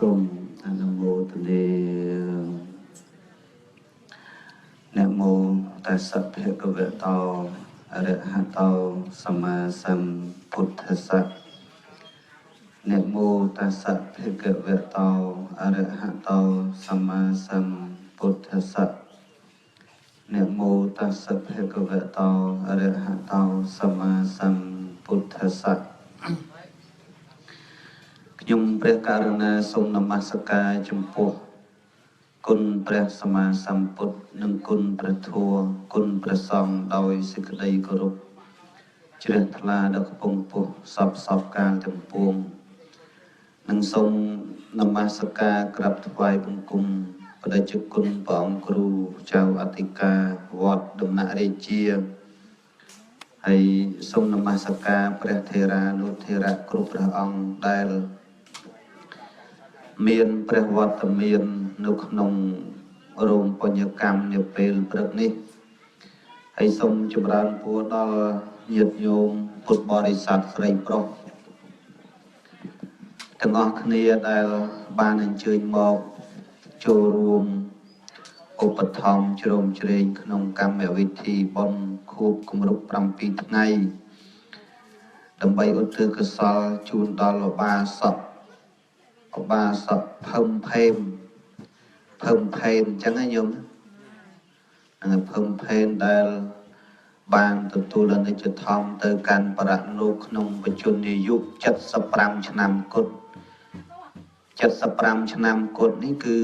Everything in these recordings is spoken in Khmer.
សូមអនុមោទនាนะโมตัสสะภะคะวะโตอะระหะโตสัมมาสัมพุทธัสสะนะโมตัสสะภะคะวะโตอะระหะโตสัมมาสัมพุทธัสสะนะโมตัสสะภะคะวะโตอะระหะโตสัมมาสัมพุทธัสสะខ្ញុំព្រះករុណាសូមនមស្ការចំពោះគុណព្រះសម្មាសម្ពុទ្ធនិងគុណព្រះធម៌គុណព្រះសង្ឃដោយសេចក្តីគោរពជ្រះថ្លាដល់កំពង់ពោះសពកាលទាំងពួងនិងសូមនមស្ការក្រាបថ្វាយបង្គំព្រះតេជគុណព្រះអង្គគ្រូចៅអធិការវត្តដំណាក់រាជាហើយសូមនមស្ការព្រះថេរានុថេរៈគ្រប់ព្រះអង្គដែលមានព្រះវត្តមាននៅក្នុងរោងបញ្ញកម្មនាពេលព្រឹកនេះហើយសូមចម្រើនពរដល់ញាតិញោមពុទ្ធបរិស័ទស្រីប្រុសទាំងអស់គ្នាដែលបានអញ្ជើញមកចូលរួមឧបត្ថម្ភជ្រោមជ្រែងក្នុងកម្មវិធីបុណ្យខួបគម្រប់7ថ្ងៃដើម្បីឧទ្ទិសកុសលជូនដល់ឧបាសកភឹមផេនអញ្ចឹងណាញោមហ្នឹងភឹមផេនដែលបានទទួលអនិច្ចធម្មទៅកាន់បរលោកក្នុងបច្ចុប្បន្នអាយុ75ឆ្នាំគត់75ឆ្នាំគត់នេះគឺ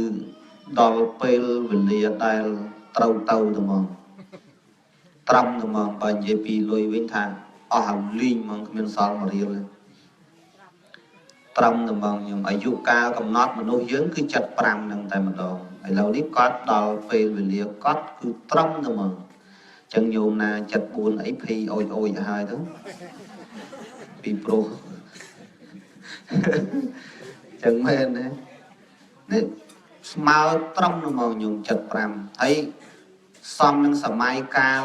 ដល់ពេលវេលាដែលត្រូវទៅហ្មងត្រង់ហ្មងបើនិយាយពីលុយវិញថាអស់ហើយលីងហ្មងគ្មានសល់មួយរៀលទេត្រង់ហ្មងខ្ញុំអាយុកាលកំណត់មនុស្សយើងគឺ75ហ្នឹងតែម្ដងឥឡូវនេះគាត់ដល់ពេលវេលាគាត់គឺត្រង់ហ្មងចឹងញោមណា74អីភីអុយហើយទៅពីព្រោះចឹងមែនទេនេះស្មើត្រង់ហ្មងញោម75ហើយសំនឹងសម័យកាល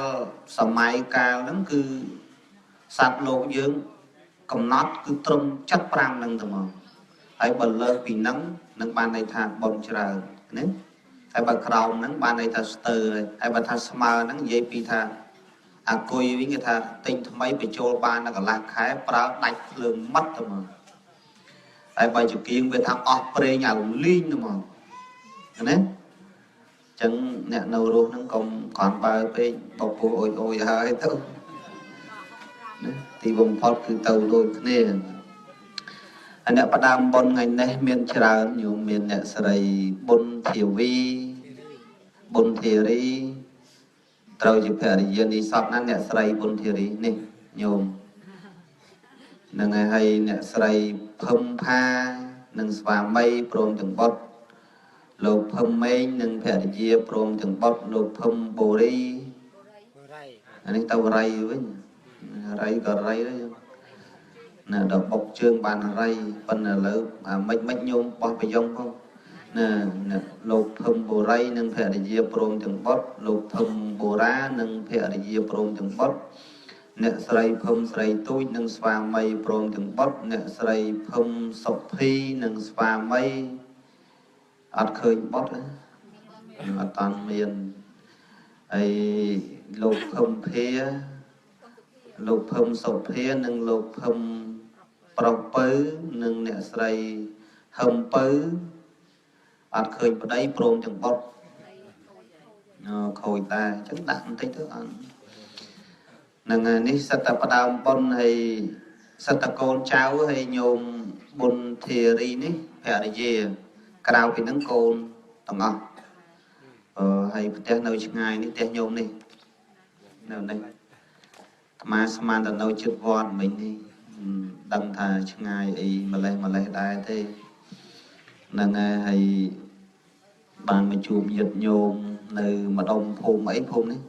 ហ្នឹងគឺសត្វលោកយើងកំណត់គឺត្រឹម75ហ្នឹងតែមកហើយបើលើសពីហ្នឹងនឹងបានន័យថាបុណ្យច្រើនណាហើយបើក្រោមហ្នឹងបានន័យថាស្ទើរហើយបើថាស្មើហ្នឹងនិយាយពីថាអាគុយវិញគេថាទិញថ្មីបញ្ចូលបានដល់កន្លះខែប្រើដាច់ភ្លើងម៉ាត់តែមកហើយបើចង្គៀងវាថាអស់ប្រេងឲ្យលីងតែមកណាចឹងអ្នកនៅរស់ហ្នឹងកុំគ្រាន់បើពេកបបពោះអុយហើយទៅទីបំផុតគឺទៅដូចគ្នាហើយអ្នកផ្ដើមបុណ្យថ្ងៃនេះមានច្រើនញោមមានអ្នកស្រីប៊ុនធាវីប៊ុនធារីត្រូវជាភរិយានេះសពណាអ្នកស្រីប៊ុនធារីនេះញោមនឹងហើយអ្នកស្រីភឹមផានិងស្វាមីព្រមទាំងបុត្រលោកភឹមម៉េងនិងភរិយាព្រមទាំងបុត្រលោកភឹមបូរីអានេះទៅរៃវិញរៃក៏រៃដែរណាដល់បុកជើងបានរៃប៉ុន្តែឥឡូវអាមិនញោមបោះប្រយងផងណាលោកភឹមបូរីនិងភរិយាព្រមទាំងបុត្រលោកភឹមបូរានិងភរិយាព្រមទាំងបុត្រអ្នកស្រីភឹមស្រីទូចនិងស្វាមីព្រមទាំងបុត្រអ្នកស្រីភឹមសុភីនិងស្វាមីអត់ឃើញបុត្រអត់តាន់មានហើយលោកភឹមភាលោកភឹមសុភានិងលោកភឹម ប្រុសពៅនិងអ្នកស្រីហឹមពៅអត់ឃើញប្តីព្រមទាំងបុត្រខូចតែអញ្ចឹងដាក់បន្តិចទៅអត់នឹងនេះសិតតែផ្ដើមបុណ្យហើយសិតតែកូនចៅហើយញោមបុណ្យធារីនេះភរិយាក្រៅពីហ្នឹងកូនទាំងអស់ហើយផ្ទះនៅឆ្ងាយនេះផ្ទះញោមនេះនៅនេះអាមាស្មានតែនៅជិតវត្តមិញនេះដឹងថាឆ្ងាយអីម្លេះដែរទេហ្នឹងហើយបានមកជួបញាតិញោមនៅម្ដុំភូមិអីភូមិនេះ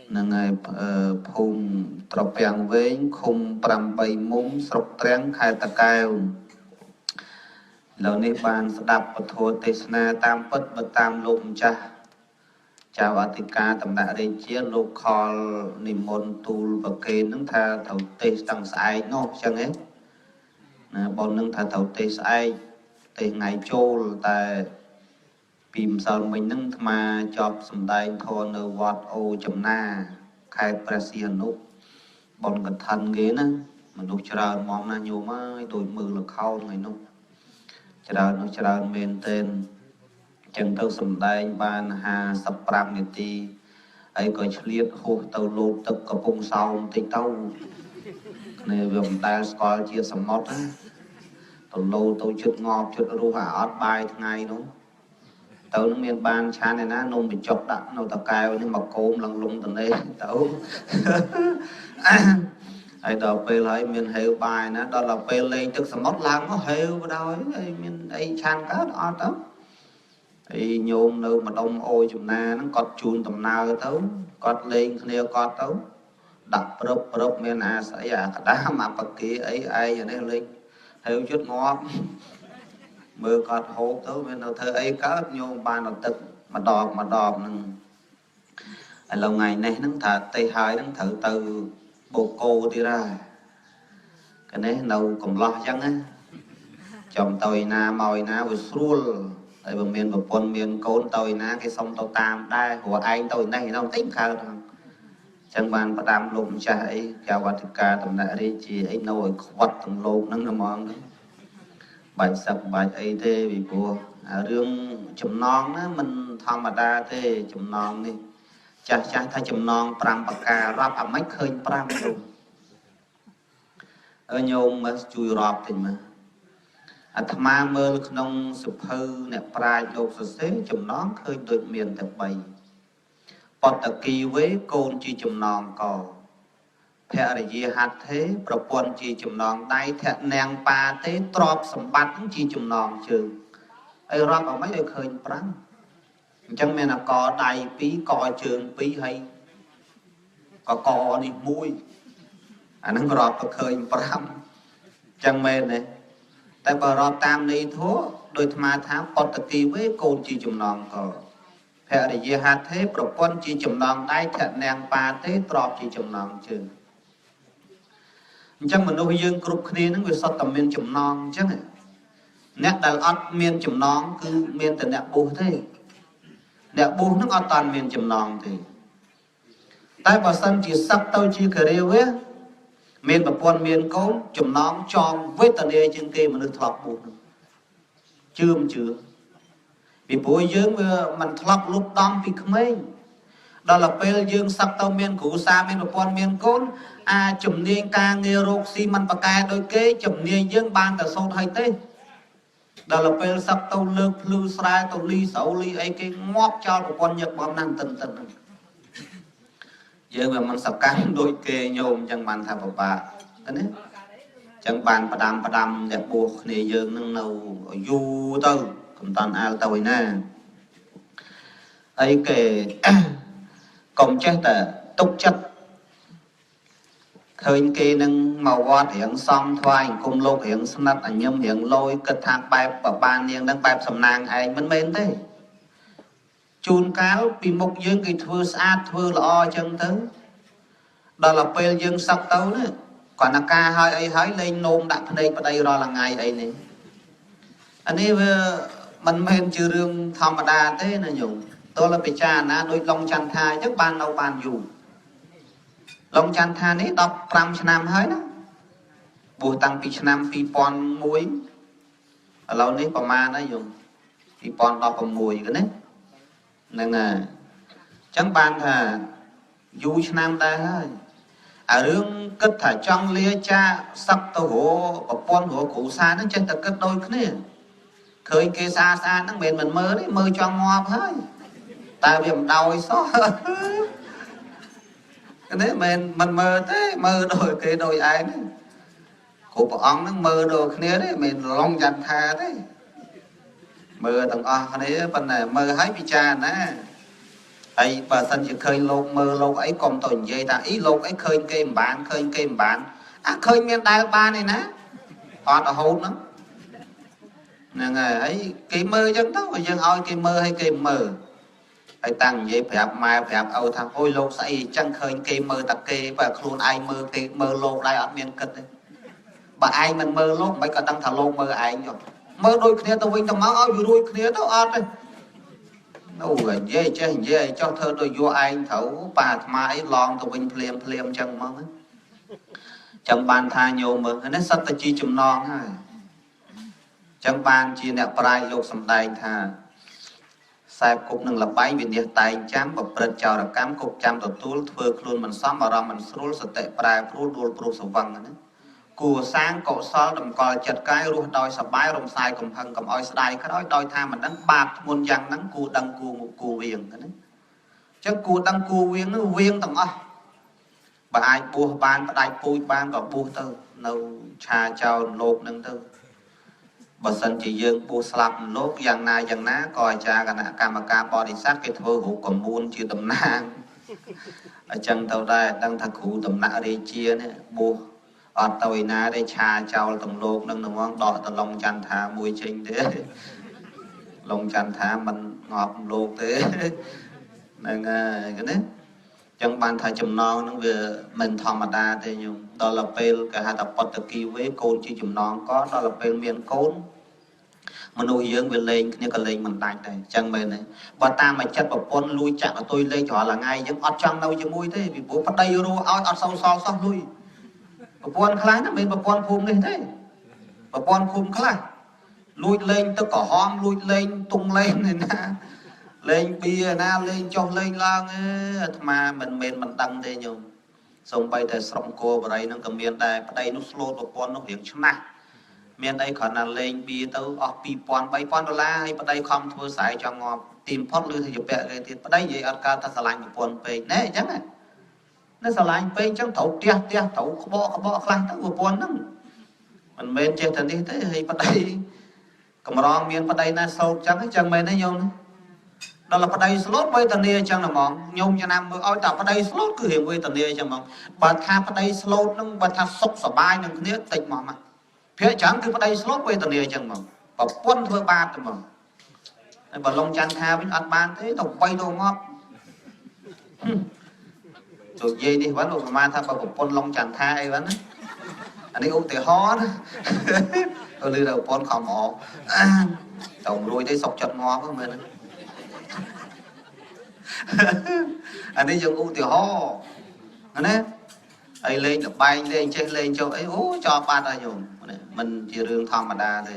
ហ្នឹងហើយភូមិត្រពាំងវែងឃុំ8មុំស្រុកត្រាំងខេត្តតាកែវឥឡូវនេះបានស្ដាប់ពធទេសនាតាមពិតបើតាមលោកម្ចាស់ចៅអធិការតំណាក់រាជាលោកខលនិមន្តទូលប្រកេនហ្នឹងថាត្រូវទេសតាំងស្អែកនោះអញ្ចឹងហ៎ណាបងនឹងថាត្រូវទេសស្អែកទេសថ្ងៃចូលតែពីម្សិលមិញហ្នឹងអាត្មាជាប់សម្ដែងធម៌នៅវត្តអូចំណាខេត្តព្រះសីហនុបងកឋិនគេណាមនុស្សច្រើនហ្មងណាញោមអើយដូចមើលល្ខោនថ្ងៃនោះច្រើនមែនទែនចឹងទៅសម្ដែងបាន55នាទីហើយក៏ឆ្លៀតហួសទៅលោតទឹកកំពង់សោមបន្តិចទៅនេះវាមិនដែលស្គាល់ជាសមុទ្រណាទៅលោតទៅជិតងប់ជិតរស់អត់បាយថ្ងៃនោះទៅនឹងមានបានឆានឯណានំបញ្ចុកដាក់នៅតកែវនេះមកកូមឡើងលងតនេទៅហើយដល់ពេលហើយមានហេវបាយណាដល់ពេលលេងទឹកសមុទ្រឡើងមកហេវបដោយហើយមានអីឆានកើតអត់ទៅហើយញោមនៅម្ដុំអូចំណាហ្នឹងគាត់ជូនដំណើរទៅគាត់លេងគ្នាគាត់ទៅដាក់ព្រឹបមានអាស្អីអាក្តាមអាបកាអីឯងអានេះលេងហេវជិតងាប់មើលគាត់ហូបទៅមាននៅធ្វើអីកើតញោមបានទៅទឹកម្ដងហ្នឹងឥឡូវថ្ងៃនេះហ្នឹងថាទេហើយហ្នឹងត្រូវទៅបូកូទៀតហើយកនេះនៅកំឡោះអញ្ចឹងណាចំទៅឯណាមកឯណាវាស្រួលហើយបើមានប្រពន្ធមានកូនទៅឯណាគេសុំទៅតាមដែរព្រោះឯងទៅនេះនោះបន្តិចកើតហ្នឹងអញ្ចឹងបានផ្ដាំលោកម្ចាស់អីចៅអធិការតំណាក់រាជាអីនៅឲ្យខ្វាត់ទាំងលោកហ្នឹងហ្មងបាច់សឹកបាច់អីទេពីព្រោះរឿងចំណងណាមិនធម្មតាទេចំណងនេះចាស់ថាចំណង5ប្រការរាប់អាម៉េចឃើញ5នោះញោមមកជួយរាប់តិចមើលអាត្មាមើលក្នុងសភៅអ្នកប្រាជ្ញលោកសរសេរចំណងឃើញដូចមានតែ3បតគីវេកូនជាចំណងកភរិយាហត្ថទេប្រពន្ធជាចំណងដៃធនាងប៉ាទេទ្រព្យសម្បត្តិជាចំណងជើងហើយរាប់អាម៉េចឲ្យឃើញ5អញ្ចឹងមានអកដៃ2កជើង2ហើយកនេះ1អាហ្នឹងរាប់ទៅឃើញ5អញ្ចឹងមែនទេតែបើរាប់តាមន័យធម៌ដោយអាត្មាថាបតគីវេកូនជាចំណងកភរិយាហត្ថទេប្រពន្ធជាចំណងដៃធនាងប៉ាទេទ្រព្យជាចំណងជើងអញ្ចឹងមនុស្សយើងគ្រប់គ្នាហ្នឹងវាសុទ្ធតែមានចំណងអញ្ចឹងអ្នកដែលអត់មានចំណងគឺមានតែអ្នកបុស្សទេអ្នកបុស្សហ្នឹងអត់តាន់មានចំណងទេតែបើសិនជាសឹកទៅជាការៀវវាមានប្រពន្ធមានកូនចំណងចងវេទនាជាងគេមនុស្សធ្លាប់បុស្សហ្នឹងជឿមិនជឿពីព្រោះយើងវាមិនធ្លាប់លុបដំពីក្មេងដល់ពេលយើងសឹកទៅមានគ្រូសាមានប្រពន្ធមានកូនជំនាញការងាររកស៊ីមិនប្រកែដោយគេជំនាញយើងបានតែសូត្រឲ្យទេដល់ពេលសឹកទៅលើកភ្លឺស្រែទៅលីស្រូវលីអីគេងាប់ចោលប្រពន្ធញឹកបំណាស់តិនយើងវាមិនសកម្មដូចគេញោមអញ្ចឹងបានថាពិបាកណាអញ្ចឹងបានផ្ដាំអ្នកបួសគ្នាយើងនឹងនៅយូរទៅកុំតាន់អាលទៅឯណាអីគេកុំចេះតែទុកចិត្តឃើញគេនឹងមកវត្តរៀងសំថ្វាយអង្គមលោករៀងស្និទ្ធអញឹមរៀងលយគិតថាបែបបបាននាងនឹងបែបសំណាងឯងមិនមែនទេជួនកាលពីមុខយើងគេធ្វើស្អាតធ្វើល្អអញ្ចឹងទៅដល់ពេលយើងសឹកទៅណាគាត់ណាការឲ្យអីហើយលេងនោមដាក់ភ្នែកប្តីរាល់ថ្ងៃអីនេះអានេះវាមិនមែនជារឿងធម្មតាទេណាញោមតើលពិចារណាដូចឡុងចន្ទថាអញ្ចឹងបាននៅបានយូរឡុងចន្ទថានេះ15ឆ្នាំហើយណា bùa tăng pi năm pi pon muối ở lâu ní bà ma nó dùng pi pon đo bằng mùi cái đấy nên là chẳng bàn thà du năm ta hơi ở đường cất thả trong lia cha sắc tàu hồ và pon hồ cụ xa nó trên tập cất đôi cái này khơi kia xa xa nó mình mơ đấy mơ cho ngoa hơi ta bị đau xó cái đấy mình mơ thế mơ đôi cái đôi ai đấy cụ bà ông nó mơ đồ cái đấy mình long dần tha đấy mơ tầng cái đấy phần này mơ hái bị cha nè ấy bà sân chỉ khơi lô mơ lô ấy còn tồn dây ta ý lô ấy khơi kem bạn khơi miền đại ba này nè toàn là hôn lắm nè ngày ấy cái mơ dân đó mà dân oi cái mơ hay cái mơ ai tăng vậy phẹp mai phẹp âu thằng ôi lô say chân khơi cái mơ ta kê và luôn ai mơ cái mơ lô đây ở miền kịch bà ai mình mơ lô mấy cả đăng thằng lô mơ ai rồi mơ đôi kia tao vinh tao máu áo đôi kia tao ọt đấy đâu rồi dễ cho thơ đôi vô ai thấu bà mai lon tao vinh phèm chân mong chẳng bàn tha nhiều mơ nó sắp ta chi chùm non ha chẳng bàn chi nè prai lục sầm đầy thà sai cục nâng là bay vì nhiệt tay chám và bật chào là cám cục chăm tổ túi thưa luôn mình xóm mà ra mình sưu sạch tệ prai pru đuôi pru sầu văng nữa cua sáng cọ xó đầm coi chật cái ruột đôi sập bái rồng sai cầm hăng cầm oi sài cái đó đôi tha mình đánh bạc muôn giang nắng cua đăng cua một cua viền cái đấy chứ cua đăng cua viền nó viền tầng bà ai bùa ban bà đại bùi ban có bùa tư nâu cha chào lột nâng tư bà sân chỉ dương bùa slap lốt giang ná coi cha cả nạ cà mà ca bò đi sát cái thơ hữu cầm buôn chưa tầm nang ở chân tàu đây đang thật hữu tầm nạ đi chia nè bùa ở tàu ná đây cha chào tầm lột nâng nâng ngon đỏ tầm lòng chăn thả mùi trình thế lòng chăn thả mình ngọt lột thế nên cái đấy chẳng bàn thay chùm non nó về mình thòng mà đa thế nhưng đó là pel cả hai tập bật kỳ với côn chỉ chùm non có đó là pel miền côn mà nuôi dưỡng về lên như cái lên mình đánh này chẳng bên này và ta mà chất vào con lui chạm ở tôi lên cho là ngay những ọt trăng đâu chứ mui thế vì bố bắt đây rồi ọt sâu so lui và con khá nó bên và con phùm lên thế và con phùm khá lui lên tôi có hom lui lên tung lên này nè lên bia na lên cho lên lang mà mình đăng đây nhung xong bay tại sông cô vào đây nó cầm miền đây nó slow của con nó hiện chấm na miền đây còn là lên bia tới pi pon bay pon $, hay đây không thua sải cho ngọt tìm phốt lưu thì chụp bẹ thì đây vậy ở ca ta xả lạnh của pon pe nè chẳng này nó xả lạnh pe chẳng thấu tia thấu bỏ khăn tới của pon nó mình bên trên thành đi thế hay đây cầm rong miền đây nó sâu chẳng chẳng bên đấy nhung đó là đây slot với tần nia chẳng là mong nhung cho nam ôi tạo đây slot cứ hiện với tần nia chẳng mong bà tha đây slot nó bà tha sốc sờ bài nó kia tịch mà phía chẳng cứ đây slot với tần nia chẳng mong bà quân thưa ba tầm mong bà long chan tha với ăn ban thế tàu quay đồ ngót rồi dây đi vẫn rồi mà tha bà quân long chan tha ấy vẫn anh ấy cũng thể ho đó tôi đưa đầu con khom họ tổng rồi đây sọc chật ngó với mình anh ấy dùng u tiểu ho anh ấy ấy lên được bay lên trên lên cho ấy cho ba ta dùng mình chỉ đường thòng mà đa thì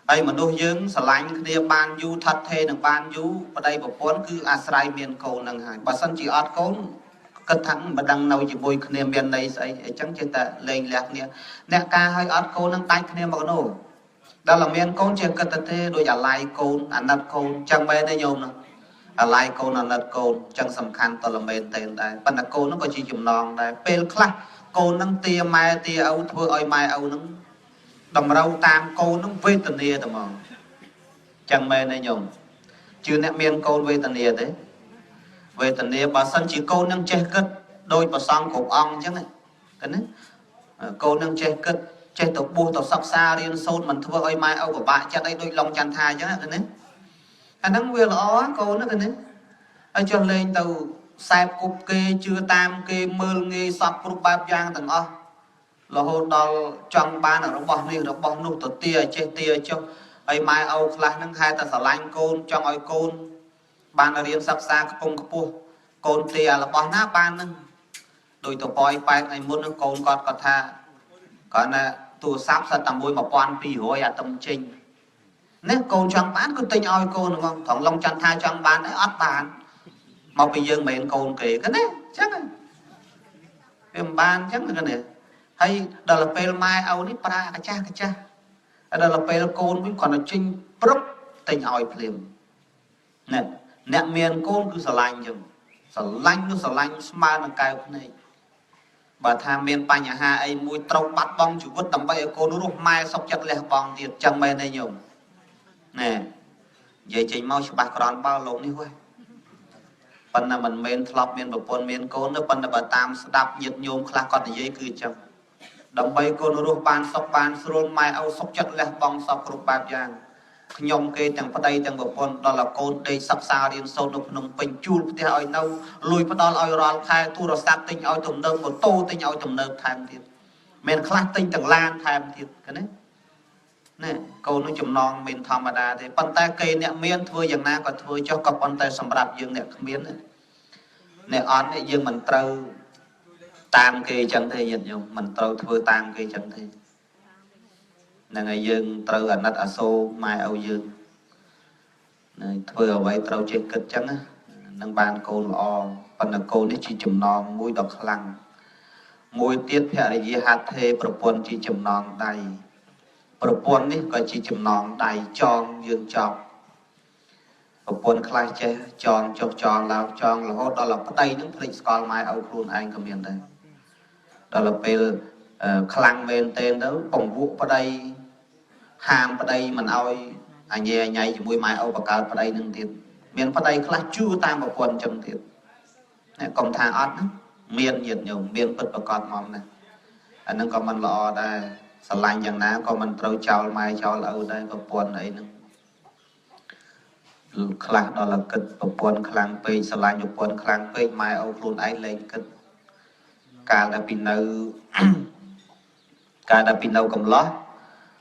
ấy mà đôi dương sờ lạnh kia ban du thật thế đừng ban du ở đây một cuốn cứ asrai miền cầu đằng hải bà sân chỉ ót cốn cất thẳng mà đằng nào chỉ bôi kia miền đây ấy chẳng chỉ ta lên lẹt nè ca hơi ót cốn đang tay kia mà nổ đó là miền cốn chỉ cất thế đôi giả lại cốn ăn đặt cốn chẳng bên đây nhôm nào lại cô nó lật cô chẳng sầm khăn to là mền tên đây phần là cô nó có chỉ chùm non đây pel khla cô nó tia mai tia âu thưa oi mai âu nó đầm rau tam cô nó vê tần nia tầm mòn chẳng mền này nhung chưa nét miên cô vê tần nia đấy vê tần nia bà sân chỉ cô nâng che cất đôi bà xong cục ong chứ này cái đấy cô nâng che cất che tổ bu tổ sọc xa riêng sôn mình thưa oi mai âu của bạn cho đây đôi lòng chăn thai chứ này cái đấy anh đang vừa lo cô nó cái đấy anh cho lên từ sai cục kê chưa tam kê mơ nghe sập rụp bạp giang tầng là hôm đó trong ban ở nó bò nụ tổ tia che tia cho ấy mai âu là nâng hai ta xả lanh côn trong oi côn ban ở riêng sắp xa cái pung côn tia là bò ná ban nâng đôi tổ bòi bay này muốn nâng côn còn tha còn là tụ sắp sát tầm môi mà quan pi rồi à tâm trình nè cô chọn bán cứ tinh oi cô đúng không thằng long chăn thai chọn bán đấy ót bán mà bây giờ mình cô kể cái đấy chắc là em bán chắc là cái này hay đó là pel mai âu đi pra cái cha đó là pel côn mới còn là trinh prop tinh oi phim nè nè miền côn cứ sờ lanh chừng sờ lanh smart là cái này bà tham miền pa nhà ha ai mùi trâu bắt bong chủ vứt tầm bay cô nó rụt mai sọc chặt lẹ bong tiệt chẳng bên đây nhiều nè vậy chỉ mau chụp bạc còn bao lâu đi quay phần là mình men lọc men bột bột men cô nó phần là bà tam đạp nhiệt nhôm khla còn là dây cứ chậm đầm bay cô nó rụt ban sọc ban sườn mai ao sọc chặt lẹ bong sọc rụt bạc giang nhom kê chẳng phát đây chẳng bột bột đó là cô đây sắp xa điên sâu nó nông bình chul thì hỏi nâu lùi phát đó là rồi khai tu rồi sát tinh ao tụm nâu một tô tinh ao tụm nâu tham thiệt men khla tinh chẳng lan tham thiệt cái đấy nè câu nó chùm non mình thầm mà đà thì bàn tay cây nè miên thôi dạng na còn thôi cho cặp bàn tay sầm rạp dương nè miên nè on nè dương mình trâu tam cây chân thế nhận nhung mình trâu thôi tam cây chân thế nè ngày dương trâu ở nát ở xô mai âu dương này thôi ở vậy trâu trên kịch chân á nâng bàn câu lọ phần là câu nó chỉ chùm non mũi độc lăng mũi tiết hệ gì hạt thê propon chỉ chùm non đầy propon ní gọi chỉ chùm non đầy tròn dương tròn propon khai che tròn là hốt đó là cái đây những phịch còn mai âu luôn anh có miền đây đó là về khlang bên tên đó phòng vụ ở đây hàm ở đây mình oi anh nhẹ nhảy chỉ mùi mai âu và cả ở đây nâng tiền miền ở đây khai chưa tam propon chấm tiền còn thang ót miền nhiệt nhiều miền bật và còn mỏng này anh nâng còn mình lọ đây sờ lạnh chẳng ná còn mình trâu chào mai cho ở đây có buồn ấy nữa khlang đó là kịch và buồn khlang pe sờ lạnh và buồn khlang pe mai âu luôn ấy lên kịch cả đã pin nâu cầm lót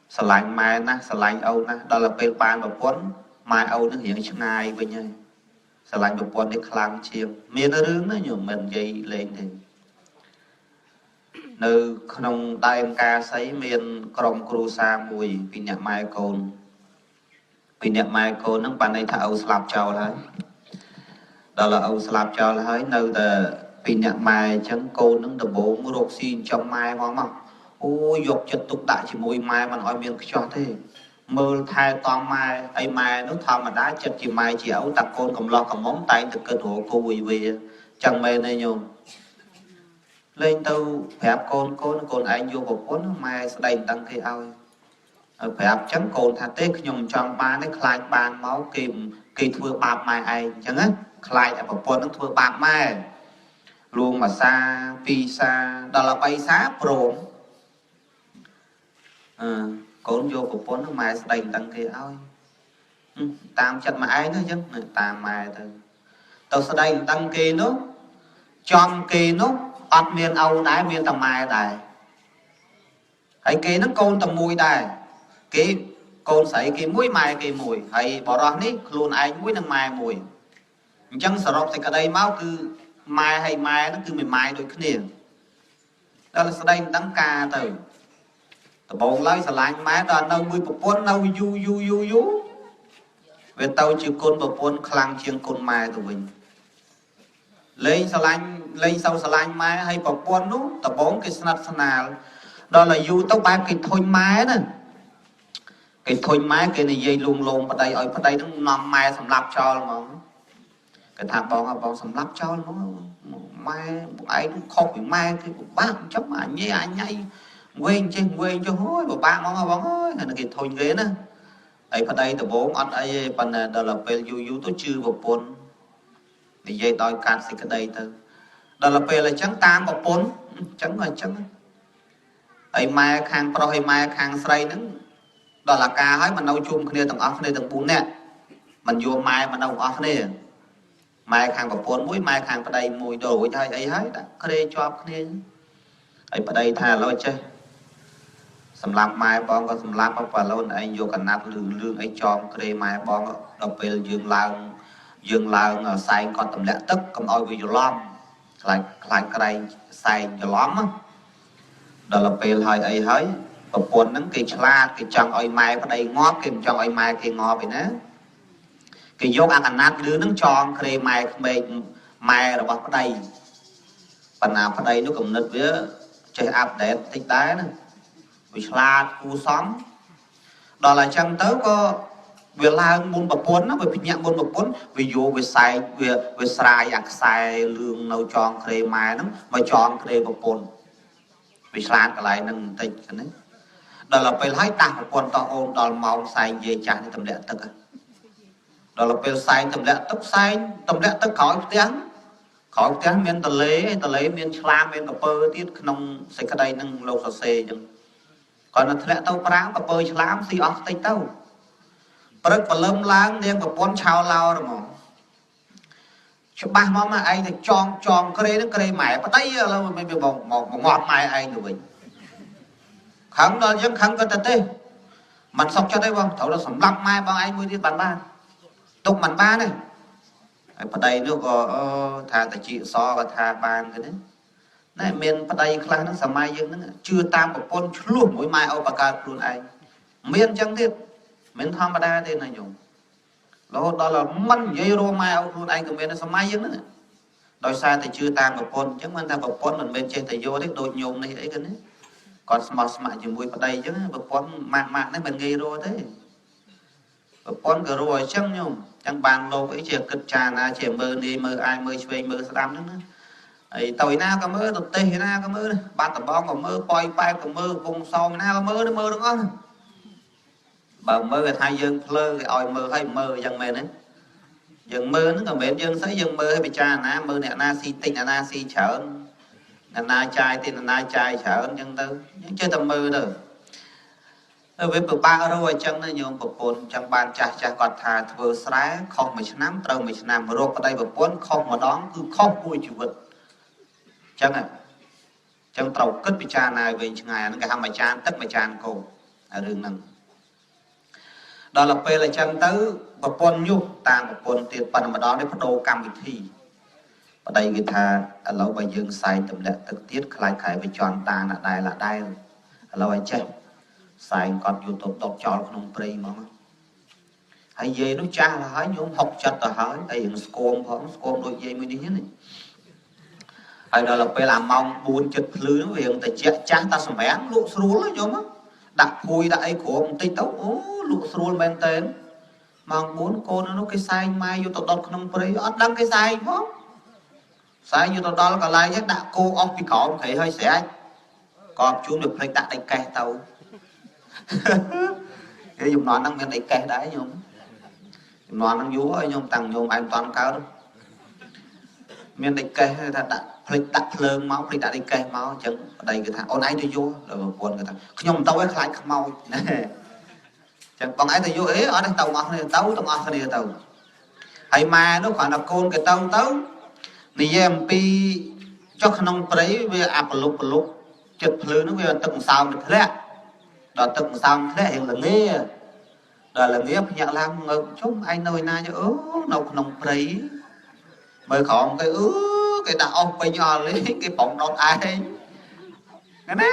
sờ lạnh mai na sờ lạnh âu na đó là pe pan và buồn mai âu nó hiện chừng ai với nhau sờ lạnh và buồn để khlang chiêm miền nó rướng nó nhiều mình dây lên thì nơi không đại ca sấy miền krom kru sa mùi vì nhạc mai côn nó ban đây thà âu slap trâu đấy đó là âu slap trâu đấy nơi là vì nhạc mai chẳng côn nó được bố mua đột xin trong mai ngon mà ôi dục chật tục đại chỉ mùi mai mà nói miền cho thế mơ thay toàn mai ai mai nó thầm mà đá chật chỉ mai chỉ ấu tặc côn cầm lo cầm móng tay từ cơ thủ cô quỳ về chẳng mê này nhung lên tàu phép côn anh vô một cuốn mai sẽ đầy tăng khi ao phép chấm côn thà tết nhung trong ba nó khai bàn máu kìm kỳ thưa bạc mai ai chẳng á khai ở một cuốn nó thưa bạc mai luôn mà xa phi xa đó là bay xá pro côn vô một cuốn mai sẽ đầy tăng khi ao tam chặt mà ai nữa chứ tam mai thôi tao sẽ đầy tăng kỳ nó trong kỳ nó ọt miền Âu đái miền tầm mai đài hay kế nó côn tầm mùi đài kế côn sấy kế mũi mai kế mùi hay bỏ ra ní luôn anh mũi năng mai mùi chẳng sợ rộp thì cả đây máu cứ mai hay mai nó cứ mình mai đôi cái niềng đó là sau đây đắng ca từ từ bồn lấy sờ lạnh mai đó nâu mùi bột bún nâu yu về tàu chịu côn bột bún khlang chiêng côn mai tụi mình lên sau sờ lạnh mai hay bọc buồn nút tập 4 cái snap snal đó là du tóc ba cái thôi mai nè cái thôi mai cái này dây luôn ở đây nó nằm mai sầm lap cho mà cái thằng bong sầm lap cho nó mai ấy nó không bị mai cái bác chấm mà nhây quên cho hối ba mong ơi là cái thôi ghế nè ấy ở đây tập 4 ở đây phần đó là về du tôi chưa bọc buồn thì dây đôi cắt thì cái đây thôi đó là về là trắng tam bọc bốn trắng ấy mai khang pro hay mai khang say nó đó là ca hết mình nấu chung kia tầng off này tầng 4 nè mình vô mai mà nấu off này mai khang bọc bốn mũi mai khang vào đây mùi đồ cho ấy hết cái đây cho kia ấy vào đây thà lôi chơi sầm lạp mai bong có sầm lạp vào luôn anh vô cần nát lương ấy cho cái mai bong đọc về dương lao sai con tầm lẽ tức cầm oi vì lom lại cái đây sai lóm ដល់ទៅពេលហើយអីហើយប្រពន្ធហ្នឹងគេឆ្លាតគេចង់ឲ្យម៉ែប្តីងាប់គេមិនចង់ឲ្យម៉ែគេងាប់ឯណាគេយកអាកណាត់លឿហ្នឹងចងក្រេម៉ែក្មេកម៉ែរបស់ប្តីបណ្ណាប្តីនោះកំណត់វាចេះអាប់ដេតតិចដែរណាវាឆ្លាតគួសមដល់តែអញ្ចឹងទៅក៏វាឡើងមុនប្រពន្ធណាវាភ្ញាក់មុនប្រពន្ធវាយកវាសែកវាស្រាយអាខ្សែលឿងនៅចងក្រេម៉ែហ្នឹងមកចងក្រេប្រពន្ធវាឆ្លាតកន្លែងហ្នឹងបន្តិចណាដល់ទៅពេលហើយដាស់ប្រពន្ធតអូនដល់ម៉ោងសែងនិយាយចាស់នេះទម្លាក់ទឹកដល់ទៅពេលសែងទម្លាក់ទឹកសែងទម្លាក់ទឹកក្រោយផ្ទះមានតលេមានឆ្លាមមានកពើទៀតក្នុងសេចក្តីហ្នឹងលោកសរសេរអញ្ចឹងគាត់ទៅធ្លាក់ទៅប្រាំងកពើឆ្លាមស៊ីអស់តិចទៅព្រឹកព្រលឹមឡើងនាងប្រពន្ធឆោឡោហ្មងច្បាស់មកឯងទៅចងក្រេហ្នឹងក្រេម៉ែប្តីឥឡូវមិនមកងាត់ម៉ែឯងទៅវិញខឹងដល់យើងខឹងក៏ទៅទេមិនសុខចិត្តទេបងត្រូវទៅសម្លាប់ម៉ែបងឯងមួយទៀតបានទុកមិនបានទេហើយប្តីនោះក៏ថាតាជីសក៏ថាបានគេណាណែមានប្តីខ្លះហ្នឹងសម័យយើងហ្នឹងជឿតាមប្រពន្ធឆ្លោះមួយម៉ែអូបកើតខ្លួនឯងមានអញ្ចឹងទៀតមិនធម្មតាទេណាញោមរហូតដល់មិននិយាយរកម៉ែអូខ្លួនឯងក៏មានសម័យយើងហ្នឹងដោយសារតែជឿតាមប្រពន្ធអញ្ចឹងមិនថាប្រពន្ធមិនមែនចេះតែយកទេដូចញោមនេះអីគេណាគាត់ស្មោះស្ម័គ្រជាមួយប្តីអញ្ចឹងប្រពន្ធម៉ាក់នេះមិនងាយរកទេប្រពន្ធក៏រកអញ្ចឹងញោមចឹងបានលោកអីជាគិតចាណាជាមើលនេះមើលអាយមើលឆ្វេងមើលស្ដាំហ្នឹងណាហើយទៅឯណាក៏មើលទៅទេសឯណាក៏មើលបាត់ដំបងក៏មើលប៉ោយប៉ែតក៏មើលវងសងណាក៏មើលទាំងអស់បើមើលគេថាយើងភ្លើគេឲ្យមើលឲ្យមើលអញ្ចឹងមែនទេយើងមើលហ្នឹងក៏មិនមែនយើងស្អីយើងមើលឲ្យពិចារណាមើលអ្នកណាស៊ីតិចអ្នកណាស៊ីច្រើនអ្នកណាចាយតិចអ្នកណាចាយច្រើនអញ្ចឹងទៅយើងចេះតែមើលទៅវាពិបាករកអញ្ចឹងណាញោមប្រពន្ធចឹងបានចាស់គាត់ថាធ្វើស្រែខុសមួយឆ្នាំត្រូវមួយឆ្នាំរកប្តីប្រពន្ធខុសម្ដងគឺខុសមួយជីវិតចឹងត្រូវគិតពិចារណាវិញឆ្ងាយហ្នឹងគេហៅមួយចានទឹកមួយចានកូនរឿងហ្នឹងដល់ទៅពេលអញ្ចឹងទៅប្រពន្ធញុះតាមប្រពន្ធទៀតប៉ុន្តែម្ដងនេះបដូរកម្មវិធីប្តីគេថាឥឡូវបើយើងសែងទម្លាក់ទឹកទៀតខ្លាចខែវាជន់តាណាដែលឥឡូវឲ្យចេះសែងគាត់យកទៅដុតចោលក្នុងព្រៃហ្មងហើយយាយនោះចាស់ហើយញោម60ទៅហើយអីរឿងស្គមផងស្គមដូចយាយមួយនេះណាហើយដល់ទៅពេលអាម៉ោង4 7ភ្លឺនោះវាទៅជាចាស់តាសម្រាំងលក់ស្រួលញោមដាក់ភួយដាក់អីគ្រាប់បន្តិចទៅអូលក់ស្រួលមែនតើម៉ោង4កូននោះគេសែងម៉ែយកទៅដុតក្នុងព្រៃអត់ដឹងគេសែងផងសែងយកទៅដល់កន្លែងហ្នឹងដាក់គោអស់ពីក្រោមព្រៃហើយស្រែកក៏ជួនវាភ្លេចដាក់ដៃកេះទៅគេជំនាន់ហ្នឹងមានដៃកេះដែរញោមជំនាន់ហ្នឹងយូរហើយញោមតាំងញោមឯងមិនតាន់កើតមានដៃកេះថាដាក់ភ្លេចដាក់ភ្លើងមកភ្លេចដាក់ដៃកេះមកអញ្ចឹងប្តីគេថាអូនឯងទៅយកដល់ប្រពន្ធគេថាខ្ញុំមិនទៅឲ្យខ្លាចខ្មោចណាអញ្ចឹងបងឯងទៅយកអីអត់ទេទៅទាំងអស់គ្នាទៅទាំងអស់គ្នាទៅហើយម៉ែនោះគ្រាន់តែកូនគេទៅនិយាយអំពីចុះក្នុងព្រៃវាអាប្រលុកចិត្តភ្លើងនោះវាទឹកម្សោមធ្លាក់ដល់ទឹកម្សោមធ្លាក់រៀងល្ងាដល់ល្ងាភ្ញាក់ឡើងងើបជុំឯងនៅឯណាចុះអូនៅក្នុងព្រៃមើលក្រោមគេគេដាក់អស់ពេញអស់លេគេប្រំដុតឯងណា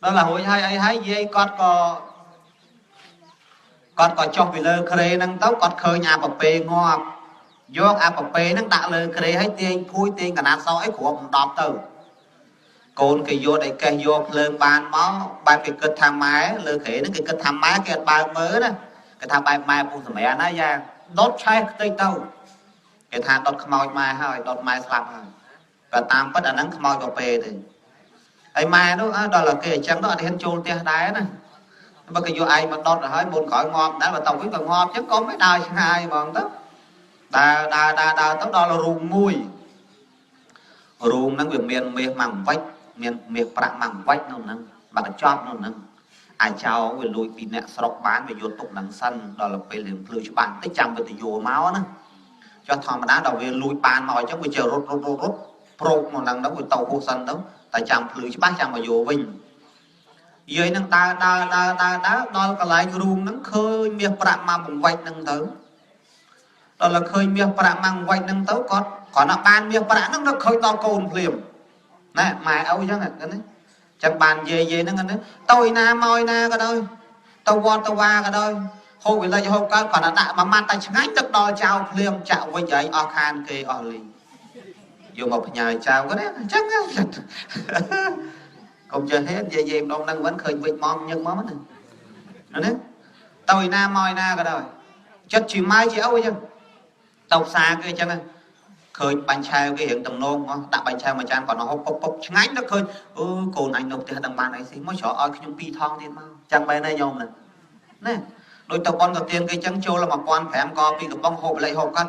ដល់តែរួចហើយអីហើយយាយគាត់ក៏ចុះពីលើក្រេហ្នឹងទៅគាត់ឃើញអាប៉ពេងាប់យកអាប៉ពេហ្នឹងដាក់លើក្រេហើយទាញភួយទាញកណាត់សអីគ្រាប់10ទៅកូនគេយកអីកេះយកភ្លើងបានមកបែបគេគិតថាម៉ែលើក្រេហ្នឹងគេគិតថាម៉ែគេអត់បើកមើលណាគេថាបែបម៉ែពុះសម្រាប់ណាយ៉ាងដុតឆេះខ្ទេចទៅគេថាដុតខ្មោចម៉ែហើយដុតម៉ែស្លាប់ហើយតែតាមពិតអាហ្នឹងខ្មោចប៉ពេទេហើយម៉ែនោះដល់គេអញ្ចឹងទៅអត់ហ៊ានចូលផ្ទះដែរណាបើគេយកឯងមកដុតទៅហើយមុនក្រោយងាប់ដែរបើទៅវិញក៏ងាប់អញ្ចឹងក៏មិនដើរឆ្ងាយហ្មងទៅដើរទៅដល់រូងមួយរូងហ្នឹងវាមានមាសម៉ាំងវិចមានមាសប្រាក់ម៉ាំងវិចនៅហ្នឹងបាក់កញ្ចប់នៅហ្នឹងអាចោវាលួចពីអ្នកស្រុកបានវាយកទុកហ្នឹងសិនដល់ពេលរឿងភ្លឺច្បាស់តិចចាំវាទៅយកមកណាចុះធម្មតាដល់វាលួចបានមកអញ្ចឹងវាជារត់ប្រោកមកហ្នឹងទៅវាទៅហួសសិនទៅតែចាំភ្លឺច្បាស់ចាំមកយកវិញយាយនឹងដើរដល់កន្លែងរូងហ្នឹងឃើញមាសប្រាក់ម៉ាំងវិចហ្នឹងទៅដល់ឃើញមាសប្រាក់ម៉ាំងវិចហ្នឹងទៅគាត់គ្រាន់តែបានមាសប្រាក់ហ្នឹងទៅឃើញដល់កូនភ្លាមណាម៉ែឪអញ្ចឹងណា chẳng bàn về nó nghe tôi na môi na cái đôi tao qua cái đôi hôm vì là hôm có còn là đại mà man tay ngay tức đo chào liêm chào với giấy o khan kê o lì dù một nhà chào cái đấy chắc không chơi hết về đông đang vẫn khơi vịt mom nhưng món này đấy tôi na môi na cái đôi chất chỉ mai chỉ ôi chứ tàu xa cái chân khơi bánh chai cái hiện tầm nôn đã bánh chai mà chan còn nó hốc ngay nó khơi cồn anh đâu thì đằng bàn này xí mới chó oi cái nhung pi thong thì mà chẳng bay này nhôm này nè đôi tàu con đầu tiên cái trắng trâu là mà quan phải em co pi được bông hộp lại hộp cắt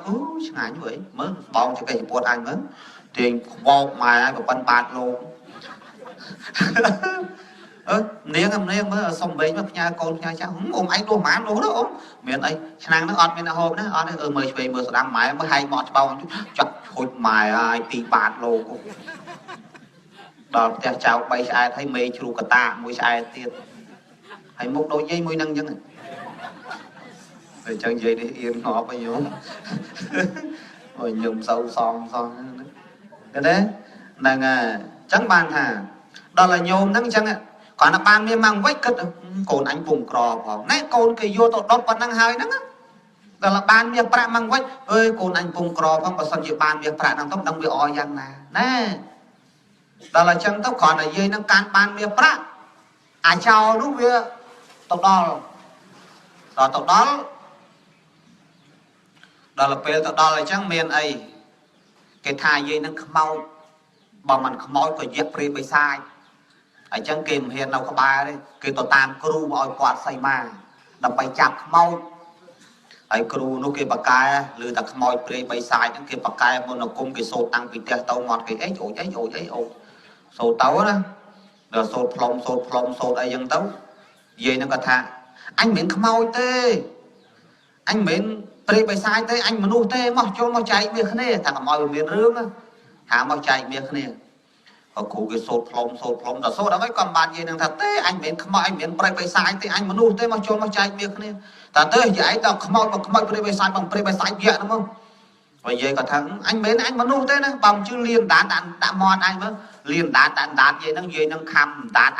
ngay như vậy mới bao cho cái bột anh mới tiền vô mà ai của con bạt luôn niếng mới xong bấy mà nhà con nhà cháu ôm anh đồ má đồ đó miền ấy nàng nó ọt miền hôm đó ọt mời về mưa đám mái mới hay mọt bao chặt hụt mài ai tì bạt lô đó cha cháu bay ai thấy mê chua cả ta mũi ai tiền hay một đôi dây mũi năng dân rồi chân dây đi yên ngõ bao nhiêu rồi nhung sâu son cái đấy nàng trắng bàn thà đó là nhôm nắng chăng ạ còn là ban miếng mang vách cất cồn anh vùng cò vào nãy cồn cái vô tọt đốt còn năng hai nắng á đó là ban miếng prạ mang vách ơi cồn anh vùng cò không có sân dự ban miếng prạ năng tóc đông bị oi giang nè đó là chân tóc còn là dây năng can ban miếng prạ chào đúng việc tộc đó đó tộc đó là về tộc đó là chẳng miền ấy cái thai dây năng mau bằng mình không có dẹp pre bay sai ở chân kìm hiện đâu có ba đấy cái tổ tam kêu mọi quạt say mà đập bay chặt mau ấy kêu nó cái bạc cài lừa đặt mọi pre bay sai những cái bạc cài mà nó cùng cái số tăng cái tiền tàu ngọt cái ấy ổ số tàu đó rồi số plong đây dân tàu về nó có thà anh miễn không mau tê anh miễn pre bay sai tê anh mà nuôi tê mà cho mà chạy việc này thằng mọi miễn rương á thằng mà chạy việc này ở cụ cái sốt plong là sốt đó mấy con bạn gì năng thật thế anh miễn không anh miễn pre sai thế anh mà nuôi thế mà cho mà chạy việc này ta tới vậy tao không pre sai bằng pre sai vậy đúng không vậy vậy còn thằng anh miễn anh mà nuôi thế này bằng chứ liền đạn mòn anh mới liền đạn gì năng khăm đạn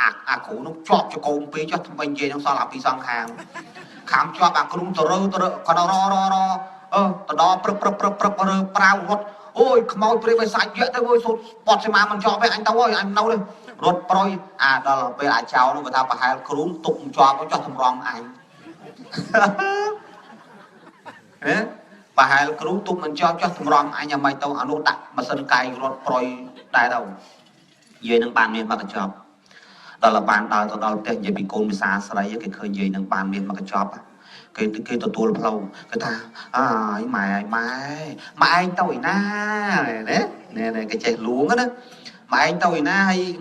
cụ nó chọc cho cô pi cho thằng mình gì năng so là pi sang hàng khám cho bà cũng tờ còn tờ đó prao ôi mau pre về sạch chuyện thôi số bọt xem mà mình cho với anh tao ơi anh đâu đây rốt proi đó là về chào nó người ta phải hai cún tụng cho thằng rong anh và hai cún tụng mình cho thằng rong anh nhà mày tao ăn đồ đặt mà sân cay rốt proi đại đâu về năng bàn miền mà cái chọp đó là bàn đào tao tiền về bị côn bị xa sấy cái khơi về năng bàn miền mà cái chọp cái tụi lâu cái ta mà anh tao na đấy cái trẻ luống đó mà anh tao na hay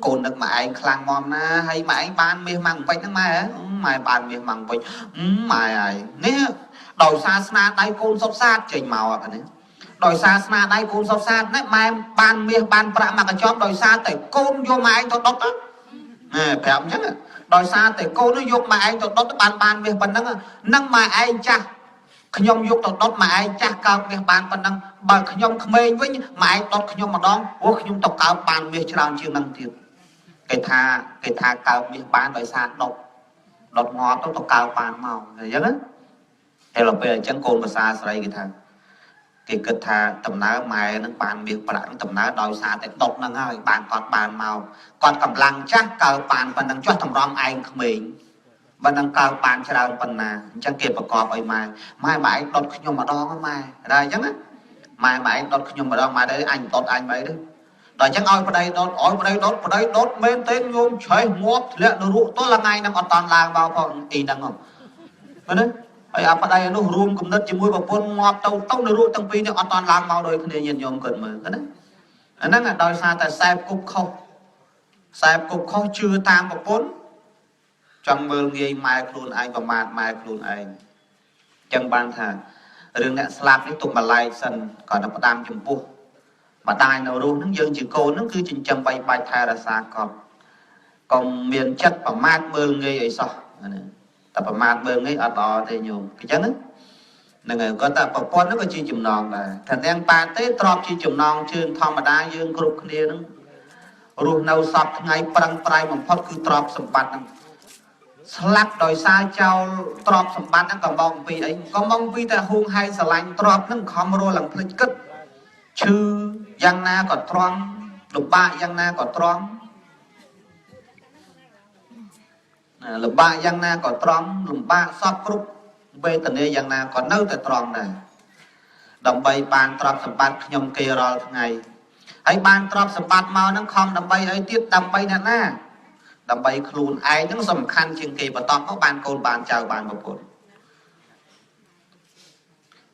cồn được mà anh khlang mòn na hay mà anh ban miếng măng vạch mà ban miếng măng vạch mà nè đòi xa sna tay côn sốt sát trình màu à này đòi xa sna tay côn sốt sát đấy mà ban miếng ban prạ mà cái chóp đòi xa tại côn vô mà anh tao đốt á nè phải không chắc đòi xa tại cô nó dục mà anh tao đốt ban việc phần năng mà anh cha nhom dục tao đốt mà anh cha cao việc ban phần năng bằng nhom khmei với mà anh đốt nhom mà đón nhom tao cao ban việc trao chiêu năng thiệt cái tha cao việc ban đòi xa đốt ngọt tao cao ban màu vậy đó hay là bây giờ chẳng côn mà xa sấy cái thằng cái kết tha tầm ná mày nó bàn việc bạn tầm ná đòi xa tại đột năng hơi bàn còn bàn màu còn cầm lăng chắc cờ bàn và năng cho thằng rong anh không mình và năng cờ bàn cho đâu phần nào chẳng kịp và cọp ấy mai mãi đột nhưng mà đo mai đây chắc á mai mãi đột nhưng mà đo mai đấy anh đột anh vậy đấy rồi chắc oi vào đây đốt bên tên nhôm chơi ngót lẹ nó rụ tôi là ngày năm toàn làng vào còn ý năng không đấy ở đây nó rùm cùng đất chỉ mũi vào con ngọt tao nó ruột tăng pi nó an toàn làm mau đời cái này nhìn nhom cần mà cái đấy nó là đòi xa tại sai cục không chưa tam một bốn trong mơ nghe mai luôn anh và mai luôn anh chân ban thà rừng đã slap liên tục mà lại sân còn nó tam chấm pu mà tai nào luôn nó dương chỉ cô nó cứ chỉnh châm bay bay thay là xa còn miền chất và mát mơ nghe ấy sao tập mát bơm ấy ở đó thì nhiều cái chấn á nên có tập con nó có chi chùm non là thành đang ba tế trọp chi chùm non chương thong mà đa dương group kia nó รวมเราสอบไงปรังปลายมันพอดคือตรอบสมบัติสลักโดยซาเจ้าตรอบสมบัตินั่นก็มองปีไอ้ก็มองปีแต่หงไฮสลายตรอบนั่นคอมโรหลังพลิกึดชื่อยังนาก็ตรองหลุบะยังนาก็ตรองหลุบะยังนาก็ตรองหลุบะซอบกรุบเบตเนยยังนาก็เนื้อแต่ตรองได้ดำใบบานตรอบสมบัติยมเกยรอทั้งไงไอ้บานตรอบสมบัติมานั่งคอมดำใบไอ้ติดดำใบนั่นน่ะดำใบครูนไอ้นั่งสำคัญเชียงเกยปะตองเขาบานโกนบานเจ้าบานประพุทธ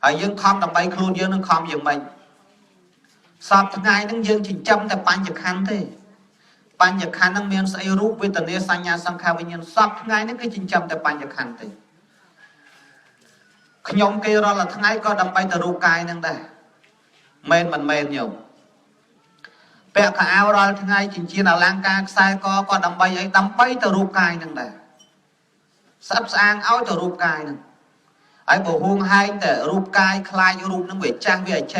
ไอ้ยังคอมดำใบครูนยังนั่งคอมยังใบสอบทั้งไงนั่งยังจิตจำแต่ปัญญาคันเท่ปัญญาคันนั่งเมียนใส่รูปเวทเนสัญญาสังขารวิญญาณสอบทั้งไงนั่นก็จิตจำแต่ปัญญาคันเท่ขยมเกยรอละทั้งไงก็ดำใบแต่รูปกายนั่งได้เมนมันเมนอยู่แปะขาเอาเราทั้งไงจริงๆเราล้างกายใส่ก็ดำใบไอ้ดำใบแต่รูปกายนั่งได้สับสางเอาแต่รูปกายนั่งไอ้บ่ห่วงให้แต่รูปกายคลายรูปนั่งเวจ้างเวเช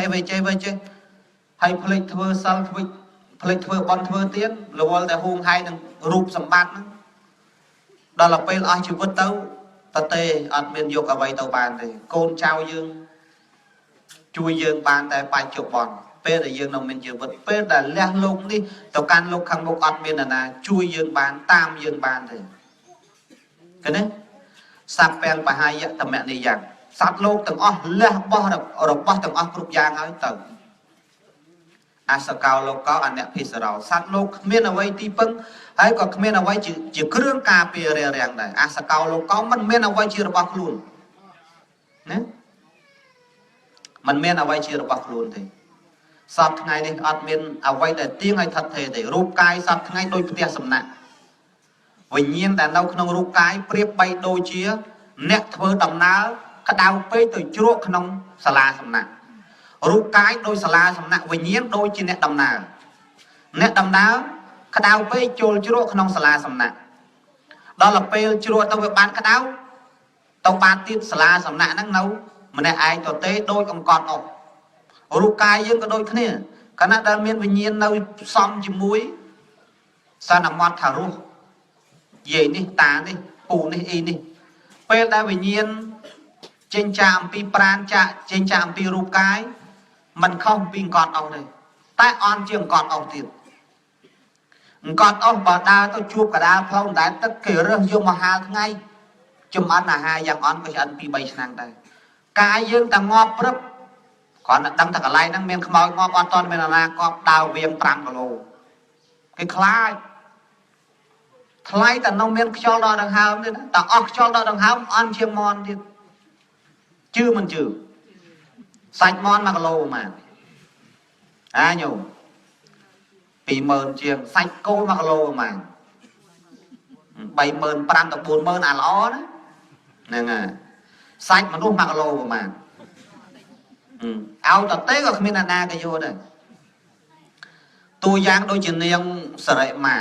ให้ผลิตเทอร์ซัลผลิตเทอร์บอลเทอร์เตียนหรือว่าแต่ห่วงให้นั่งรูปสมบัตินั่งđó làពេលអស់ជីវិតទៅតទេអត់មានយកអ្វីទៅបានទេកូនចៅយើងជួយយើងបានតែបច្ចុប្បន្នពេលដែលយើងនៅមានជីវិតពេលដែលលះលោកនេះទៅកាន់លោកខាងមុខអត់មាននរណាជួយយើងបានតាមយើងបានទេឃើញទេសัพពេបហាយតមនិយ៉ាងសត្វលោកទាំងអស់លះបោះរបស់ទាំងអស់គ្រប់យ៉ាងហើយទៅអសកោលោកោអនភិសរោសត្វលោកគ្មានអ្វីទីពឹងហើយក៏គ្មានអ្វីជាគ្រឿងការពាររាំងដែរអសកោលោកោមិនមានអ្វីជារបស់ខ្លួនណាมันមានអ្វីជារបស់ខ្លួនទេសពថ្ងៃនេះអត់មានអ្វីដែលទៀងឲ្យថិតថេរទេរូបកាយសពថ្ងៃដូចផ្ទះសំណាក់វិញ្ញាណដែលនៅក្នុងរូបកាយប្រៀបបីដូចជាអ្នកធ្វើដំណើរក្តៅពេកទៅជ្រក់ក្នុងសាលាសំណាក់រូបកាយដូចសាលាសំណាក់វិញ្ញាណដូចជាអ្នកដំណើរក្តៅពេកចូលជ្រក់ក្នុងសាលាសំណាក់ដល់ពេលជ្រក់ទៅវាបានក្តៅទៅបានទៀតសាលាសំណាក់ហ្នឹងនៅម្នាក់ឯងទៅទេដូចអង្កត់អស់រូបកាយយើងក៏ដូចគ្នាខណៈដែលមានវិញ្ញាណនៅផ្សំជាមួយសន្មតថារស់យាយនេះតានេះពូនេះអ៊ីនេះពេលដែលវិញ្ញាណចេញចាអំពីប្រាណចេញចាអំពីរូបកាយมันខុសពីអង្កត់អស់ទេតែអន់ជាអង្កត់អស់ទៀតអង្កត់អស់បើដើរទៅជួបកដាលផ្លូវដែលទឹកគេរើសយកមកហាលថ្ងៃចំអិនអាហារយ៉ាងអន់ក៏ឆ្អិនពី3ឆ្នាំដែរកាយយើងតែងាប់ព្រឹបគ្រាន់តែដឹងតែកន្លែងហ្នឹងមានខ្មោចងាប់អត់តមានអាណាកប់ដើរវៀង5គីឡូគេខ្លាចថ្លៃតែនៅមានខ្យល់ដល់ដង្ហើមទៀតតែអស់ខ្យល់ដល់ដង្ហើមអន់ជាងមន់ទៀតជឿមិនជឿសាច់មន់1គីឡូហ្មងញោម20000ជាងសាច់គោ1គីឡូហ្មង35000ទៅ40000អាល្អណាហ្នឹងហើយសាច់មនុស្ស1គីឡូប្រហែលឲ្យតទេក៏គ្មានអាណាក៏យកដែរតួយ៉ាងដូចជានាងសិរិមា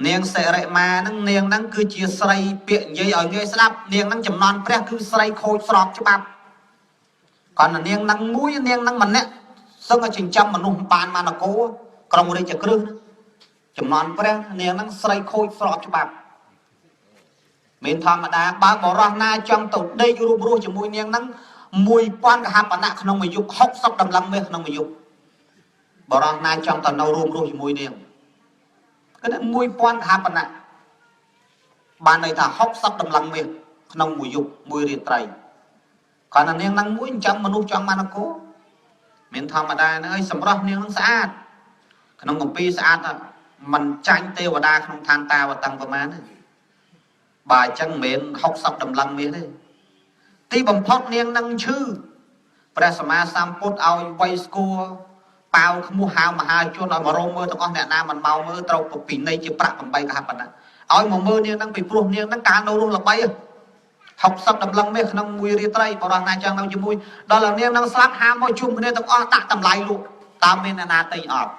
ហ្នឹងនាងហ្នឹងគឺជាស្រីពាក្យនិយាយឲ្យងាយស្ដាប់នាងហ្នឹងចំណន់ព្រះគឺស្រីខូចស្របច្បាប់គាត់នាងហ្នឹងម្នាក់សឹងឲ្យចិញ្ចឹមមនុស្សបានមកនគរក្រុងរាជក្រឹសចំណន់ព្រះនាងហ្នឹងស្រីខូចស្របច្បាប់មានធម្មតាបើបរោះណាចង់ទៅដេករួមរស់ជាមួយនាងហ្នឹង1000កហបណៈក្នុងមួយយប់60តម្លឹងមាសក្នុងមួយយប់បរោះណាចង់ទៅនៅរួមរស់ជាមួយនាងគឺ1000កហបណៈបានន័យថា60តម្លឹងមាសក្នុងមួយយប់មួយរាត្រីគាត់នាងហ្នឹងមួយអញ្ចឹងមនុស្សចង់បាននគរមានធម្មតាហ្នឹងហើយសម្រស់នាងហ្នឹងស្អាតក្នុងគម្ពីរស្អាតមិនចាញ់ទេវតាក្នុងឋានតាវតੰប្រមាណទេបើអញ្ចឹងមិនមែន60តម្លឹងមាសទេទីបំផុតនាងនឹងឈឺព្រះសម្មាសម្ពុទ្ធឲ្យវៃស្គួរប៉ាវខ្មោះហៅមហាជនឲ្យមករមើលទាំងអស់អ្នកណាមិនមកមើលត្រូវពិន័យជាប្រាក់8កហបណៈឲ្យមកមើលនាងនឹងពីព្រោះនាងនឹងកាលនៅរស់ល្បី60តម្លឹងមាសក្នុងមួយរាត្រីបរោះណាចង់នៅជាមួយដល់នាងនឹងស្លាប់ហាមមកជុំគ្នាទាំងអស់ដាក់តម្លៃលោកតើមានអ្នកណាទិញអត់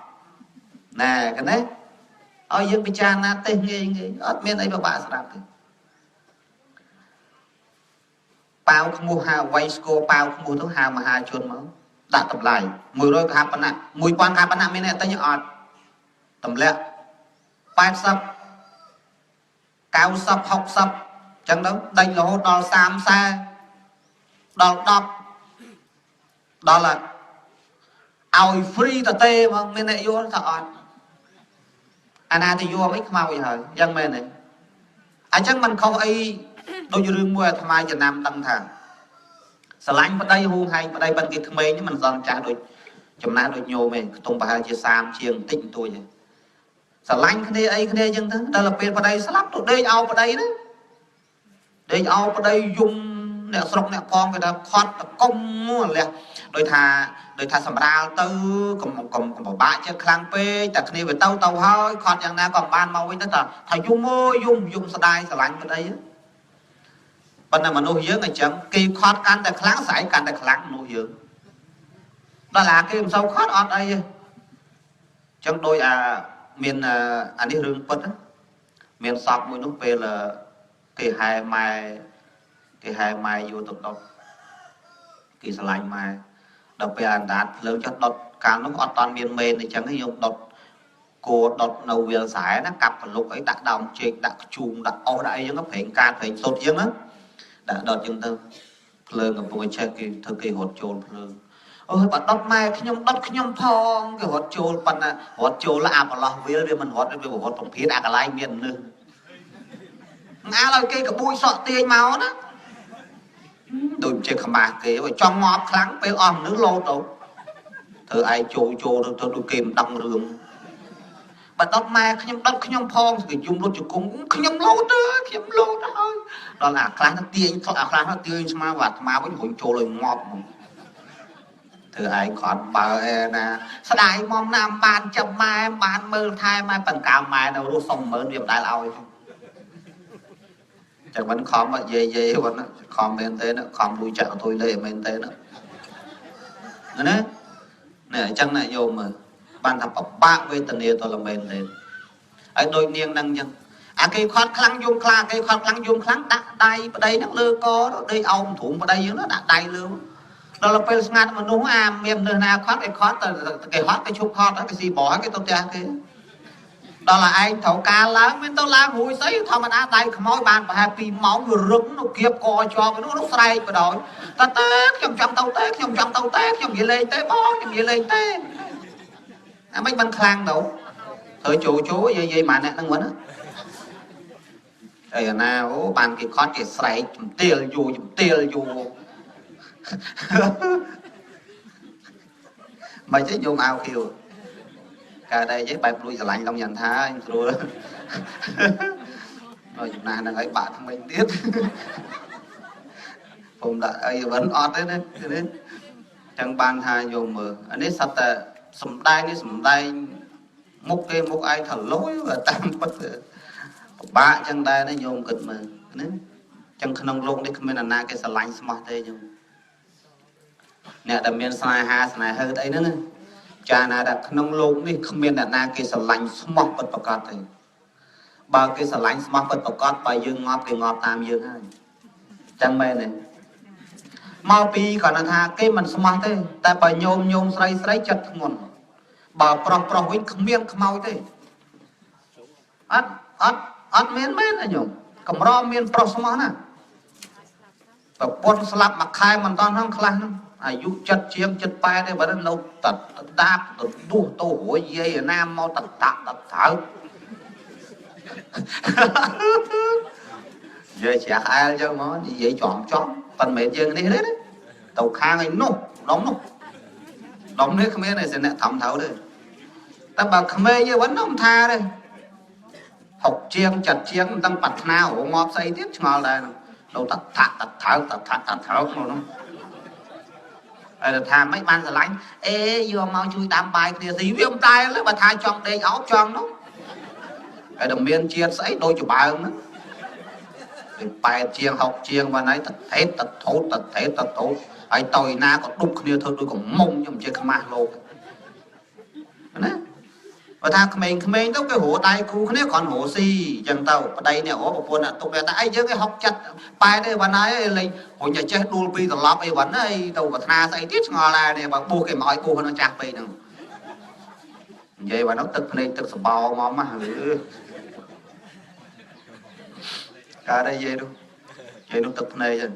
ណែកណេះឲ្យយើងពិចារណាទេងាយអត់មានអីពិបាកស្រាប់ទេប៉ាវខ្មោះហៅវៃស្គរប៉ាវខ្មោះទៅហៅមហាជនមកដាក់តម្លៃ100កហបណៈ1000កហបណៈមានអ្នកទិញអត់ tầm lẹ 80 90 60 chẳng đó đây là hốt đo xàm xa đo đọc đó là ao free tà tê mà mình lại vô thật anh thì vô mấy mau vậy hả dân mình này anh chắc mình không ai đôi rừng mua tham ai Việt Nam tăng thẳng sờ lạnh vào đây hôn hay vào đây bên kia khmer nhưng mình dọn trả đôi chấm nát đôi nhô mình tung bà chia sam chiêng tịnh tôi vậy sờ lạnh cái này ấy cái này nhưng thế đây là bên vào đây slap tụi đây ao vào đây đấy đây ao vào đây dùng nè sọc nè con cái đó khót công mua lẹ đôi thà sầm ra tư còn một bãi chơi khang peแต่គ្នាវាទៅហើយខត់យ៉ាងណាក៏បានមកវិញទៅថាយំមួយយំស្ដាយស្រឡាញ់ទៅអីប៉ុន្តែមនុស្សយើងអញ្ចឹងគេខត់កាន់តែខ្លាំងស្អែកកាន់តែខ្លាំងមនុស្សយើងដល់ឡាគេមិនសូវខត់អត់អីទេអញ្ចឹងដោយមានអានេះរឿងពិតមានសពមួយនោះពេលគេហែម៉ែយោទៅដុតគេស្រឡាញ់ម៉ែដល់ពេលអាដាតភ្លើងចុះដុតកាលនោះអត់តាន់មានមេនអញ្ចឹងយើងដុតគោដុតនៅវាលស្រែណាកាប់កលុកអីដាក់ដើមចេកដាក់ខ្ជូងដាក់អស់ដាក់អីហ្នឹងប្រេងកាតប្រេងសុតយើងណាដាក់ដុតយើងទៅភ្លើងកំពុងឆេះគេធ្វើគេរត់ចូលភ្លើងអូយបើដុតម៉ែខ្ញុំដុតខ្ញុំផងគេរត់ចូលប៉ុន្តែរត់ចូលអាប្រឡោះវាលវាមិនរត់វារត់ប្រភេទអាកន្លែងមាននឹងអាឲ្យគេកបួយសក់ទាញមកណាដូចជាខ្មាស់គេចង់ងាប់ខ្លាំងពេលអស់មនុស្សលោទៅធ្វើឯងចូលទៅដូចគេមិនដឹងរឿងបើដុតម៉ែខ្ញុំដុតខ្ញុំផងគេយំរត់ជង្គង់ខ្ញុំលោទៅខ្ញុំលោទៅហើយដល់អាខ្លះទៅទាញអាខ្លះទៅទាញស្មាអាត្មាវិញរុញចូលឲ្យងាប់ធ្វើឯងគ្រាន់បើណាស្ដាយមកណាបានចាំម៉ែបានមើលថែម៉ែបង្កើម៉ែនៅរស់សុំមើលវាមិនដែលឲ្យchẳng vẫn khó mà dễ vẫn khó bên thế nó khó vui chạo tôi đây bên thế nữa đấy này chẳng lại vô mà ban thập bậc ba về tình yêu tôi là bên thế ấy đôi niên năng nhân cái khoát khăn dùng kla cái khoát khăn dùng khăn đặt đây đây nó lơ có đây ông thủ vào đây nó đặt đây luôn đó làពេលស្ងាត់មនុស្សមាននឿណាខត់គេខត់គេហត់គេឈប់ខត់គេស៊ីbỏ cái tôi chaគេđó là anh thấu ca lá bên tao lá hủi sấy thao mà đã tay khmoi bàn và happy máu người rứng nó kiếp co cho cái nó say vào đó ta tết trong tao tết trong gì lên té bó trong gì lên té mấy băng khang đâu thời chú vậy mà nè đang muốn á đây là bàn cái con cái say chùm tiêu vô mày chết vô ao kêu cả đây với bài lui lạnh long nhận tha anh rồi rồi này đang ấy bạn mình tiếp hôm đã ấy vẫn ọt đấy chẳng ban tha vô mờ anh ấy sắp ta sầm đai múc ai thở lối và tam bất ba chẳng đai nó vô cực mà chẳng khăn lông đấy không biết là cái sờ lạnh smart đây chứ nè đầm miền sai ha sai hơi đây nữa cha na đặt nông lông đi không biết là na cái sờ lạnh smart bật bật cọt thì bao cái sờ lạnh smart bật bật cọt bài dương ngọt cái ngọt tam dương hai chẳng mê này mau pi còn là tha cái mình smart thế tại bài nhôm sấy chật nguồn bảo pro với không biết không mau thế ắt miên là nhung cầm ro miên pro smart nè và quân slap mặc khai mình toàn không khănอายุจัดเชียงจัดไปได้บ้านเราตัดดาบตัดดูโตหัวเย่น้ำมาตัดเท้าเย่เสียหายแล้วมั้งเย่จอมphần mệt dương đi đấy tàu khang ấy đóng đấy không biết này sẽ nè thầm thấu đây ta bảo không mê như vẫn không tha đây học chiêng chặt chiêng tăng bạch nào của ngọt xây tiếp ngọt là đâu tạt tháo nó thà mấy ban giờ lạnh ê vừa mau chui tam bài kia gì viêm tai lấy bà thay trong đây áo tròn đó cái đồng miên chia sấy đôi chục bà nữa bài chiêng học chiêng và nấy tật thấu ấy tôi na còn đục kia thôi tôi còn mông nhưng chưa không ai lô và thà mình đâu cái hổ tay cú cái còn hổ xì chẳng tàu ở đây nè ở một quân là tụi ta ai chứ cái học chặt bài đây và nói lên hồi nhà chơi đua pi tàu lọp ấy vẫn ấy tàu và tha say tiết ngò là này và bua cái mọi bua nó chặt về nữa vậy bà nó tức này tức bò mò mà cả đây vậy đâu vậy nó tức này rồi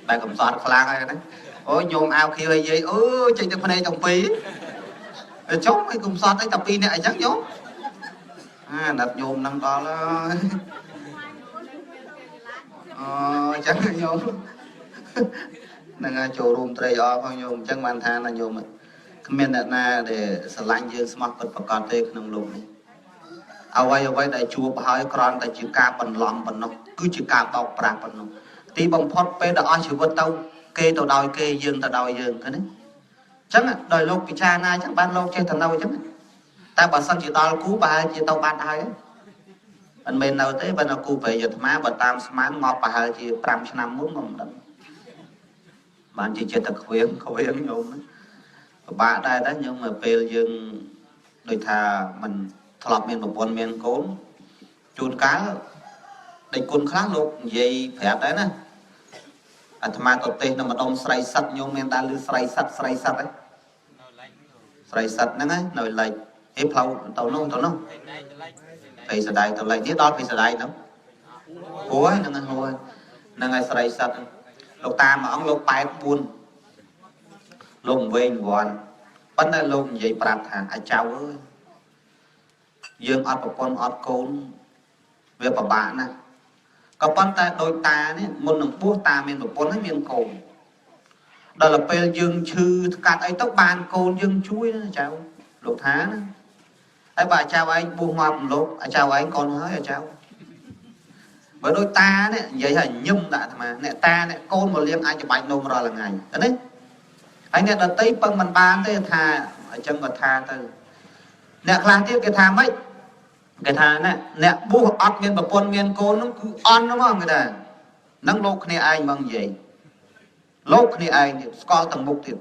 đại cầm soát phlang hay đấy ôi nhôm ao khi hay vậy chạy tức này trong phí chốt cái cùng soát đấy tập pin này chắc nhốt đặt nhôm năm đó là chắc nhôm năng cho room tray phong nhôm chắc man than là nhôm miền na để sờ lạnh dương smart vật và còn tê nông lục nàyเอาไว้ได้ชัวร์ហើយក្រនតែជាការបន្លំប៉ុណ្ណោះគឺជាការបោកប្រាស់ប៉ុណ្ណោះទីបំផុតពេលដែលអស់ជីវិតទៅគេទៅដោយគេយើងទៅដោយយើងឃើញទេអញ្ចឹងដោយលោកពិចារណាអញ្ចឹងបានលោកចេះទៅនៅអញ្ចឹងតែបើសិនជាដល់គូប្រហែលជាទៅបានហើយមិនមែននៅទេបើនៅគូប្រយោជន៍អាត្មាបើតាមស្មានមកប្រហែលជា5ឆ្នាំមុនមកមិនដឹងបានជាចិត្តតែខ្វៀងញោមពិបាកដែរញោមមកពេលយើងដូចថាមិនធ្លាប់មានប្រពន្ធមានកូនជួនកាលដេកគុណខ្លះលោកនិយាយប្រាប់ដែរណាអាត្មាទៅទេសនៅម្ដុំស្រីសិតញោមមានដែរលឺស្រីសិតហ្នឹងស្រីសិតហ្នឹងនៅលេខឯផ្លូវទៅនោះភ័យសដៃទៅលេខទៀតដល់ភ័យសដៃហ្នឹងហួយហ្នឹងហើយស្រីសិតលោកតាមួយអង្គលោក84លោកវិញវ័នប៉ុន្តែលោកនិយាយប្រាប់ថាអាចៅអើយយើងអត់ប្រពន្ធអត់កូនវាពិបាកណាស់ក៏ប៉ុន្តែដោយតានេះមុននឹងពោះតាមានប្រពន្ធហើយមានកូនដល់ពេលយើងឈឺស្កាត់អីទៅបានកូនយើងជួយណាចៅលោកថាណាហើយបើចៅឯងពោះមកលោកចៅឯងកូនហើយចៅបើដោយតានេះនិយាយឲ្យញឹមដាក់អាត្មាអ្នកតាអ្នកកូនមកលៀងអាចច្បាច់នំរាល់ថ្ងៃឃើញទេហើយអ្នកដតីពឹងមិនបានទេថាអញ្ចឹងក៏ថាទៅអ្នកខ្លះទៀតគេថាម៉េចគេថាណាអ្នកបួសអត់មានប្រពន្ធមានកូននោះគឺអន់ហ្មងគេថានឹងលោកគ្នាឯងមកនិយាយលោកគ្នាឯងទៀតស្គាល់ទាំងមុខទៀត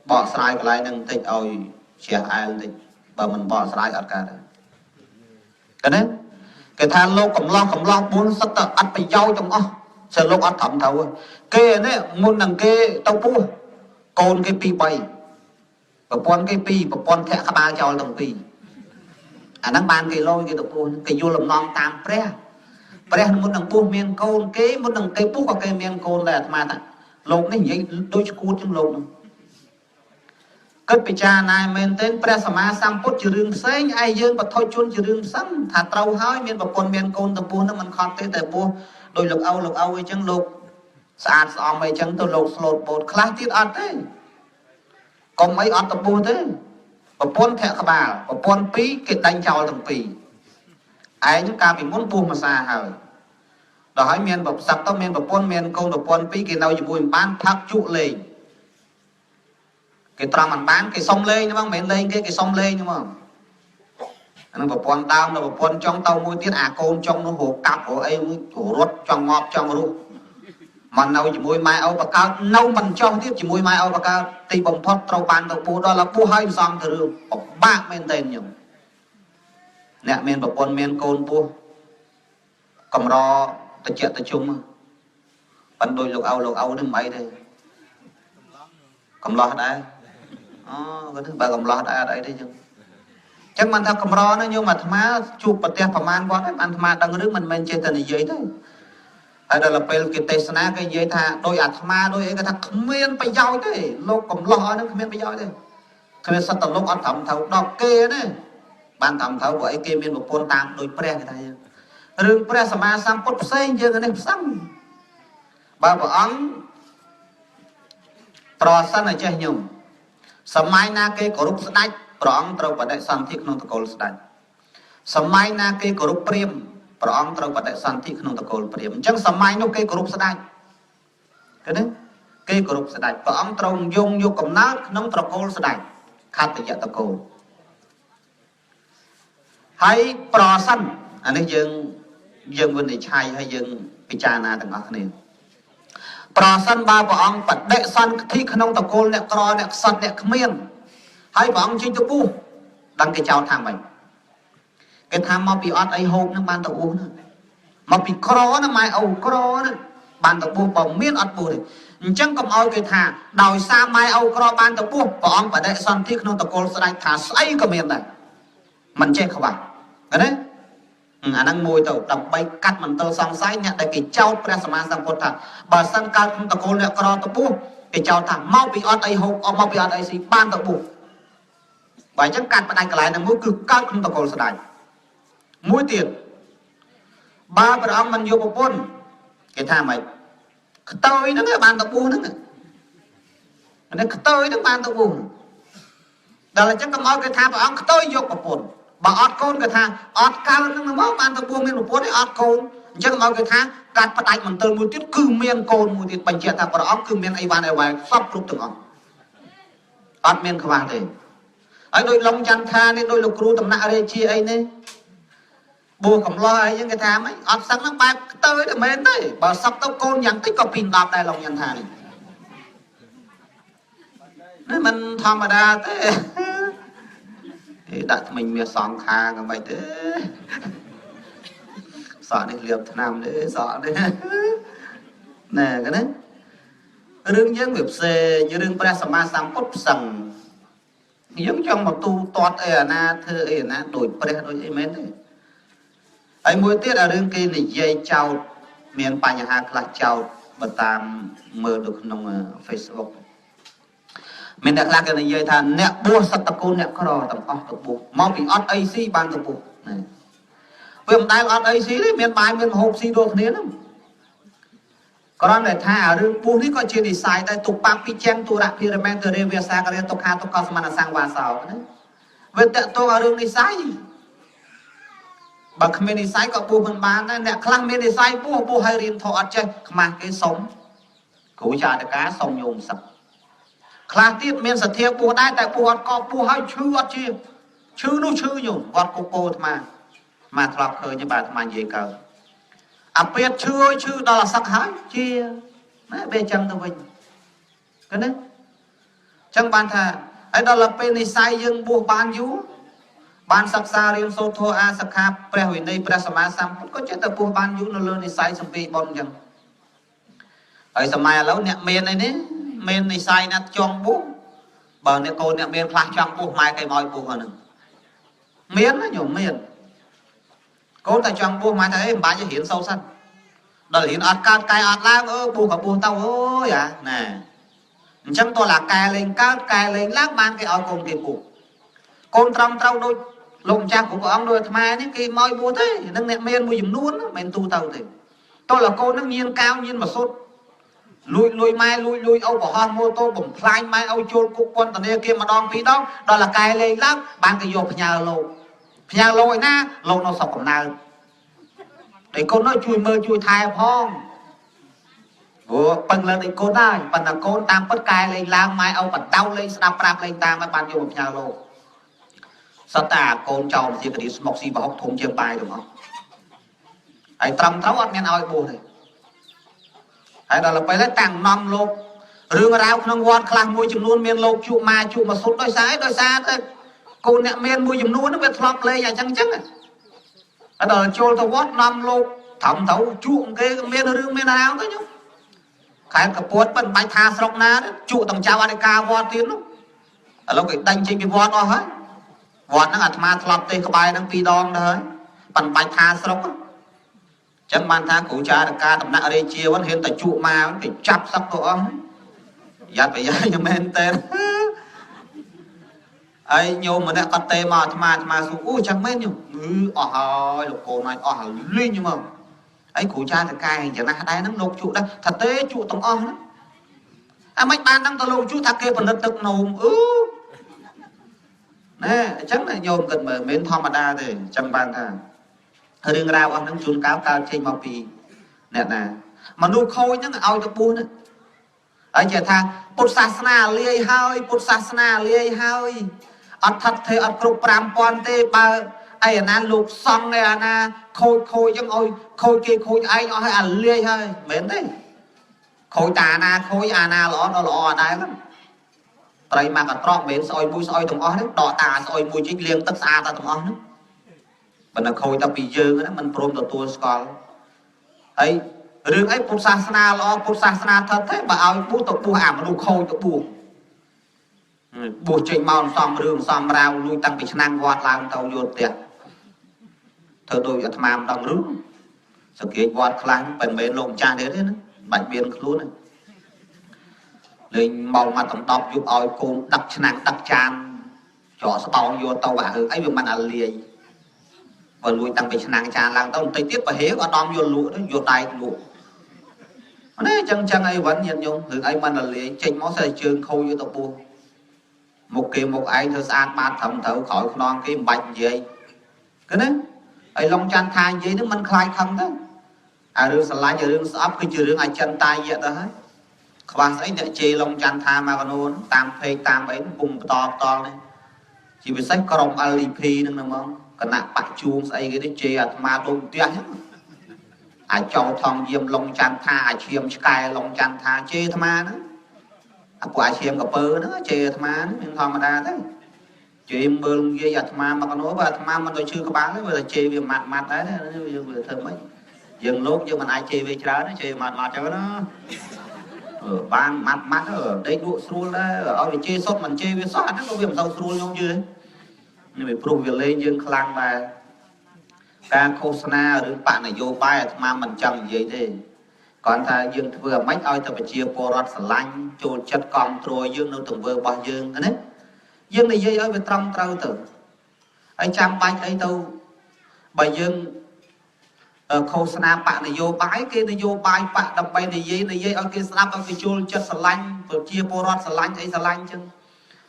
បកស្រាយកន្លែងហ្នឹងបន្តិចឲ្យជ្រះអែលបន្តិចបើមិនបកស្រាយអត់កើតទេឃើញទេគេថាលោកកំឡោះ4សិតទៅអត់ប្រយោជន៍ទាំងអស់សិលលោកអត់ត្រឹមត្រូវគេនេះមុននឹងគេទៅពោះកូនគេ2 3ប្រពន្ធគេ2ប្រពន្ធធាក់ក្បាលចោលទាំង2អាហ្នឹងបានគេលយគេទៅពោះគេយល់លំនាំតាមព្រះមុននឹងពោះមានកូនគេមុននឹងគេពោះក៏គេមានកូនដែរអាត្មាថាលោកនេះនិយាយដូចឈួតជាងលោកហ្នឹងគិតពិចារណាមែនទេព្រះសម្មាសម្ពុទ្ធជារឿងផ្សេងឯយើងបឋមជនជារឿងផ្សេងថាត្រូវហើយមានប្រពន្ធមានកូនទៅពោះហ្នឹងមិនខត់ទេតែពោះដោយលោកអ៊ូអីចឹងលោកស្អាតស្អំអីចឹងទៅលោកស្លូតបូតខ្លះទៀតអត់ទេកុំអីអត់ទៅពោះទេប្រពន្ធធាក់ក្បាលប្រពន្ធ2គេដេញចោលទាំង2ឯងកាលពីមុនពោះមួយសាហើយដល់ហើយមានប្រស័ព្ទទៅមានប្រពន្ធមានកូនប្រពន្ធ2គេនៅជាមួយមិនបានផឹកជក់លេងគេត្រង់មិនបានគេសុំលេងហ្នឹងមិនមែនលេងគេសុំលេងហ្នឹងអានឹងប្រពន្ធដើមដល់ប្រពន្ធចង់ទៅមួយទៀតអាកូនចង់នោះរកកាប់រកអីរត់ចង់ងាប់ចង់រស់មិននៅជាមួយម៉ែឪបកើតនៅមិនចោះទៀតជាមួយម៉ែឪបកើតទីបំផុតត្រូវបានទៅពោះដល់ឲ្យពោះហើយមិនសមទៅរឿងពិបាកមែនទេខ្ញុំអ្នកមានប្រពន្ធមានកូនពោះកំរតិចតិជុំប៉ុន្តែដោយលោកអ៊ូនេះមិនអីទេកំឡោះដែរគាត់បើកំឡោះដែរអត់អីទេចឹងចឹងមិនថាកំរណាញោមអាត្មាជួបប្រទេសប្រមាណគាត់អាត្មាដឹងរឿងមិនមែនចេះតែនិយាយទេហើយដល់ពេលគេទេសនាគេនិយាយថាដោយអាត្មាដោយអីគេថាគ្មានប្រយោជន៍ទេលោកកំឡោះអស់ហ្នឹងគ្មានប្រយោជន៍ទេគ្មានសត្វតលោកអត់ត្រឹមត្រូវដល់គេទេបានត្រឹមត្រូវព្រោះអីគេមានប្រពន្ធតាមដោយព្រះគេថារឿងព្រះសម្មាសម្ពុទ្ធផ្សេងយើងនេះផ្សឹងបើព្រះអង្គប្រសិនឲ្យចេះញោមសម័យណាគេគោរពស្ដេចព្រះអង្គត្រូវបដិសន្ធិក្នុងតកូលស្ដេចសម័យណាគេគោរពព្រាហ្មណ៍ព្រះអង្គត្រូវបដិសន្ធិក្នុងតកូលព្រាហ្មណ៍អញ្ចឹងសម័យនោះគេគោរពស្ដេចឃើញទេគេគោរពស្ដេចព្រះអង្គត្រូវយកកំណើតក្នុងតកូលស្ដេចខត្តយតកូលហើយប្រសិនអានេះយើងវិនិច្ឆ័យហើយយើងពិចារណាទាំងអស់គ្នាប្រសិនបើព្រះអង្គបដិសន្ធិក្នុងតកូលអ្នកក្រអ្នកខ្សត់អ្នកគ្មានហើយព្រះអង្គជិះទៅពោះដឹងគេចោទថាម៉េចគេថាមកពីអត់អីហូបនឹងបានទៅអ៊ូហ្នឹងមកពីក្រណាម៉ែអូក្រហ្នឹង ban tập buộc bảo miên ọt bù thì chẳng cầm oi cái thà đòi xa mai âu cro ban tập buộc bảo ông phải đệ son thiết nông tập cô sẽ thà say cầm miên này mình chết không bảo cái đấy anh đang môi tàu đập bay cắt mình tàu song sái nhặt đại cái trâu presma sang phật thà bà sân cao không tập cô nè cro tập buộc cái trâu thà mau bị ọt ai hộp mau bị ọt ai xí ban tập buộc vậy chẳng cắt bên cái lại là mũi cực cao không tập cô sẽ đại mũi tiền ba bà ông mình vô một bốn cái thà mày tôi nó cái bàn tập buồn đó nó tôi nó bàn tập buồn đó là chắc có mọi cái thà bà ông tôi vô một buồn bà ọt con cái thà ọt cao nó máu bàn tập buồn miền một buồn đấy ọt con chắc có mọi cái thà cắt bắt tay mình từ một tiết cư miền con một tiết bệnh chuyện thà bà ông cư miền ai bàn ai bài sắp lúc từng ông ọt miền không bàn thì ấy đôi lông chăn tha nên đôi lục ru tầm nạ đây chia ấy nè bùa khổng lo ấy những cái thà mấy ọt sáng nó ba tới là mến đấy bà sắp tao con nhắn tích có pin đạp đây lòng nhân thà này nếu mình thầm mà đa thế đặt mình miệt sòng khang cái mày thế sợ đi liệp nam đấy sợ đấy nè cái đấy đương nhiên việc xe như đương prasama sam cốt sằng giống trong một tu toát na thơ na đổi pre đổi ấy mến đấy ấy mỗi tiết là đương kia này dây trao miền Pà Nhà Hà là trao bật tam mơ được nông Facebook mình đặt là cái này dây thà nẹt bùa sắt tập cô nẹt có đò tập óc tập bùa mau bị ớt AC ban tập bùa này vì mình ớt AC đấy miền bài miền hộp xì đồ thế lắm còn này thà ở đương bùa này có chuyện đi sai tại tục bạc pi cheng tu đặt pyramid từ đây về xa cái tục hà tục cao mà sang hòa sào đấy về tệ tôi ở đương đi sai bà không nên sai có bùa mình bán đấy nè khăng nên sai bùa hay riêng thọ chơi mà cái sống cụ già được cá sống nhôm sập khang tiết miền sạt thiệp bùa đai tại bùa có bùa hay chư nó chư nhung quạt cô bùa mà thọp khơi như bà mà gì cờ à biết chư đó là sắc hái chia mấy bên chân tôi mình cái đấy chẳng bàn thà ấy đó là bên này sai dương bùa ban dú ban sắc xa riêng số thô a sắc hạp pre hủy này pre sama sam có chết tập bùa ban dú nó lên này sai xong bị bon chẳng ấy sao mai lâu nè miền này nè miền này sai nè chọn bố bờ nè cô nè miền phạt chọn bố mai cái mồi bố hơn nữa miền nó nhổm miền cô ta chọn bố mai thấy bà cho hiển sâu xanh đời hiển ọt cao cài ọt lao bố cả bố tao ơi à nè chẳng tôi là cài lên cao cài lên lát mang cái ọt cùng thì bố con trong trâu đôi lồng trang của ông đôi mà những cái mồi bố thế nâng nè miền mùi dùm nuôn mình tu tàu thì tôi là cô nó nhiên cao nhiên mà sốt lùi mai lùi âu bỏ hoa mô tô bổng phai mai âu chôn cục quân tận đây kia mà đong phí đó đó là cài lên lắm ban cái vô nhà lô na lô nó sọc cầm nào để con nói chui mơ chui thai phong bằng lần để con này bằng là con tam bất cài lên lang mai âu bật đau lên snap rap lên ta mới ban vô nhà lô sao ta con tròn gì cái đi mọc xì vào hốc thùng chiêng bài đúng không ai trầm thấu ăn nghe nói bù này hay đó là phải lấy tàng nòng lục rương rau không ngon khang môi chừng luôn miền lục trụ mà sốt đôi xa thôi cô nè miền môi chừng luôn nó bị flop lên nhà trắng ở đó là trôi tao vót nòng lục thẩm thấu trụ cái miền rương miền nào thôi nhá cái bột bên bãi tha sọc na đó trụ tầng chào ăn ca vót tiếng lắm ở lúc cái đánh trên cái vót đó hết vót nó mà flop tê cái bài nó pi đòn đó hết bên bãi tha sọc chẳng ban thang cụ cha được ca tập nạ đây chia vẫn hiện tại trụ mà vẫn phải chắp sắp của ông dạ phải dạy cho men tên ấy nhiều mà đã có tê mà xuống chẳng mấy nhiều ôi lục cổ này linh nhưng mà ấy cụ cha được ca chẳng là đây nó lục trụ đây thật tế trụ tổng ông đó à mấy ban đang tao lục chú thật kê phần đất thực nồm nè chắc là nhôm cần mà mến thom mà đa thì chẳng ban thang rừng rau ông đang chun cáo cao trên màu pì nè mà nuôi khôi nhá ao cho buôn đấy ấy chỉ thang Phật Sasana liê hơi ở thật thế ở cục pram pon tê ba ai na lục xong này na khôi chẳng ôi khôi kia khôi ai nó hay liê hơi mến đấy khôi tà na khôi na lọ ở đây lắm đây mà cả tròn mến soi đồng ó đấy đỏ tà soi mùi chích liêng tất xa ta đồng ó đấy mình là khôi ta bị dơ đó mình prom từ tua skull ấy រឿងអីពុទ្ធសាសនាល្អពុទ្ធសាសនាthật thếបើឲ្យបួសទៅបួសអាមនុស្សខូចទៅបួសបួសចេញមកសំរឿងសំរាវលួចតាំងពីឆ្នាំងវត្តឡើងទៅយកផ្ទះធ្វើដូចអាត្មាមិនដឹងរឿងសង្កេតវត្តខ្លាំងមិនមែនលោកម្ចាស់ទេណាបាច់មានខ្លួនទេលេងមកមកតំដប់យកឲ្យកូនដឹកឆ្នាំងដឹកចានច្រកស្បោងយកទៅអារឿងអីវាមិនអាលាយបើលួចតាំងពីឆ្នាំងចានឡើងទៅបន្តិចទៀតប្រហែលក៏ដំយកលក់ទៅយកដៃលក់នេះចឹងអីវិញញាតិញោមរឿងអីមិនអាលាយចេញមកស្អីជើងខូចយកទៅពោះមុខគេមុខឯងធ្វើស្អាតបាតត្រឹមត្រូវក្រោយខ្នងគេមិនបាច់និយាយគឺណាហើយឡុងច័ន្ទថានិយាយនឹងមិនខ្លាចខឹងទៅអារឿងស្រឡាញ់រឿងស្អប់គឺជារឿងអចិន្តាយៈទៅហើយខ្វះស្អីអ្នកជេរឡុងច័ន្ទថាមកកណូនតាមពេកតាមអីពុំបន្តនេះជាពិសេសក្រុម LP ហ្នឹងហ្មងគណៈបច្ចុប្បន្នស្អីគេនេះជេរអាត្មាដូចផ្ទះហ្នឹងអាចចោលថងយាមឡុងច័ន្ទថាអាឈាមឆ្កែឡុងច័ន្ទថាជេរអាត្មាហ្នឹងអាពួកអាឈាមកពើហ្នឹងជេរអាត្មាហ្នឹងមានធម្មតាទេជេរមើលងាយអាត្មាមកកណូបើអាត្មាមិនដូចឈឺក្បាលទេបើតែជេរវាម៉ាត់ដែរយើងវាធ្វើម៉េចយើងលោកយើងមិនអាចជេរវាច្រើនទេជេរម៉ាត់ចឹងណាបានម៉ាត់ដេកលក់ស្រួលដែរឲ្យវាជេរសុតមិនជេរវាសោះអាហ្នឹងក៏វាមិនសូវស្រួលខ្ញុំយឺនេះវាព្រោះវាលេងយើងខ្លាំងដែរការឃោសនាឬបកនយោបាយអាត្មាមិនចង់និយាយទេគាត់ថាយើងធ្វើអ្មិនឲ្យតែប្រជាពលរដ្ឋស្រឡាញ់ចូលចិត្តគ្រប់គ្រងយើងនៅទង្វើរបស់យើងណាយើងនិយាយឲ្យវាត្រង់ត្រូវទៅហើយចាំបាច់អីទៅបើយើងឃោសនាបកនយោបាយគេនយោបាយបកដើម្បីនិយាយឲ្យគេស្ដាប់ឲ្យគេចូលចិត្តស្រឡាញ់ប្រជាពលរដ្ឋស្រឡាញ់អីស្រឡាញ់អញ្ចឹង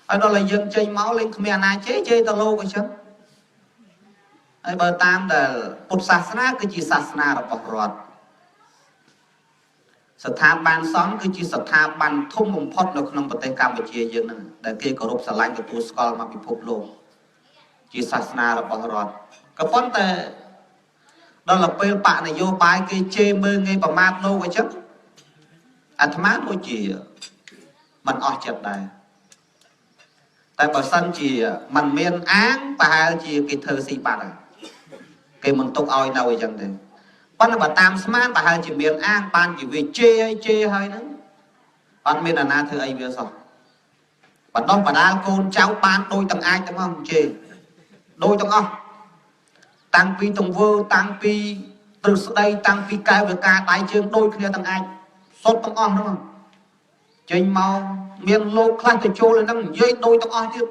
ហើយដល់តែយើងចេញមកលេងគ្មានអាណាជេរទៅលោកអញ្ចឹងហើយបើតាមដែលពុទ្ធសាសនាគឺជាសាសនារបស់រដ្ឋស្ថាប័នសង្ឃគឺជាស្ថាប័នធំបំផុតនៅក្នុងប្រទេសកម្ពុជាយើងហ្នឹងដែលគេគោរពស្រឡាញ់ទទួលស្គាល់មកពិភពលោកជាសាសនារបស់រដ្ឋក៏ប៉ុន្តែដល់ទៅពេលបកនយោបាយគេជេរមើលងាយប្រមាថលោកអញ្ចឹងអាត្មាដូចជាមិនអស់ចិត្តដែរតែបើសិនជាมันមានអាងប្រហែលជាគេធ្វើស៊ីបាត់ហើយគេមិនទុកឲ្យនៅអញ្ចឹងទេប៉ុន្តែបើតាមស្មានប្រហែលជាមានអាងបានជាវាជេរហើយហ្នឹងអត់មានអាណាធ្វើអីវាសោះបណ្ដោះបដាលកូនចៅបានដូចទាំងអាចទាំងអស់ជេរដូចទាំងអស់តាំងពីទង្វើតាំងពីទ្រឹស្ដីតាំងពីកាយវិការដៃជើងដូចគ្នាទាំងអាចសុទ្ធទាំងអស់ហ្នឹងចេញមកមានលោកខ្លះទៅចូលហ្នឹងនិយាយដូចទាំងអស់ទៀត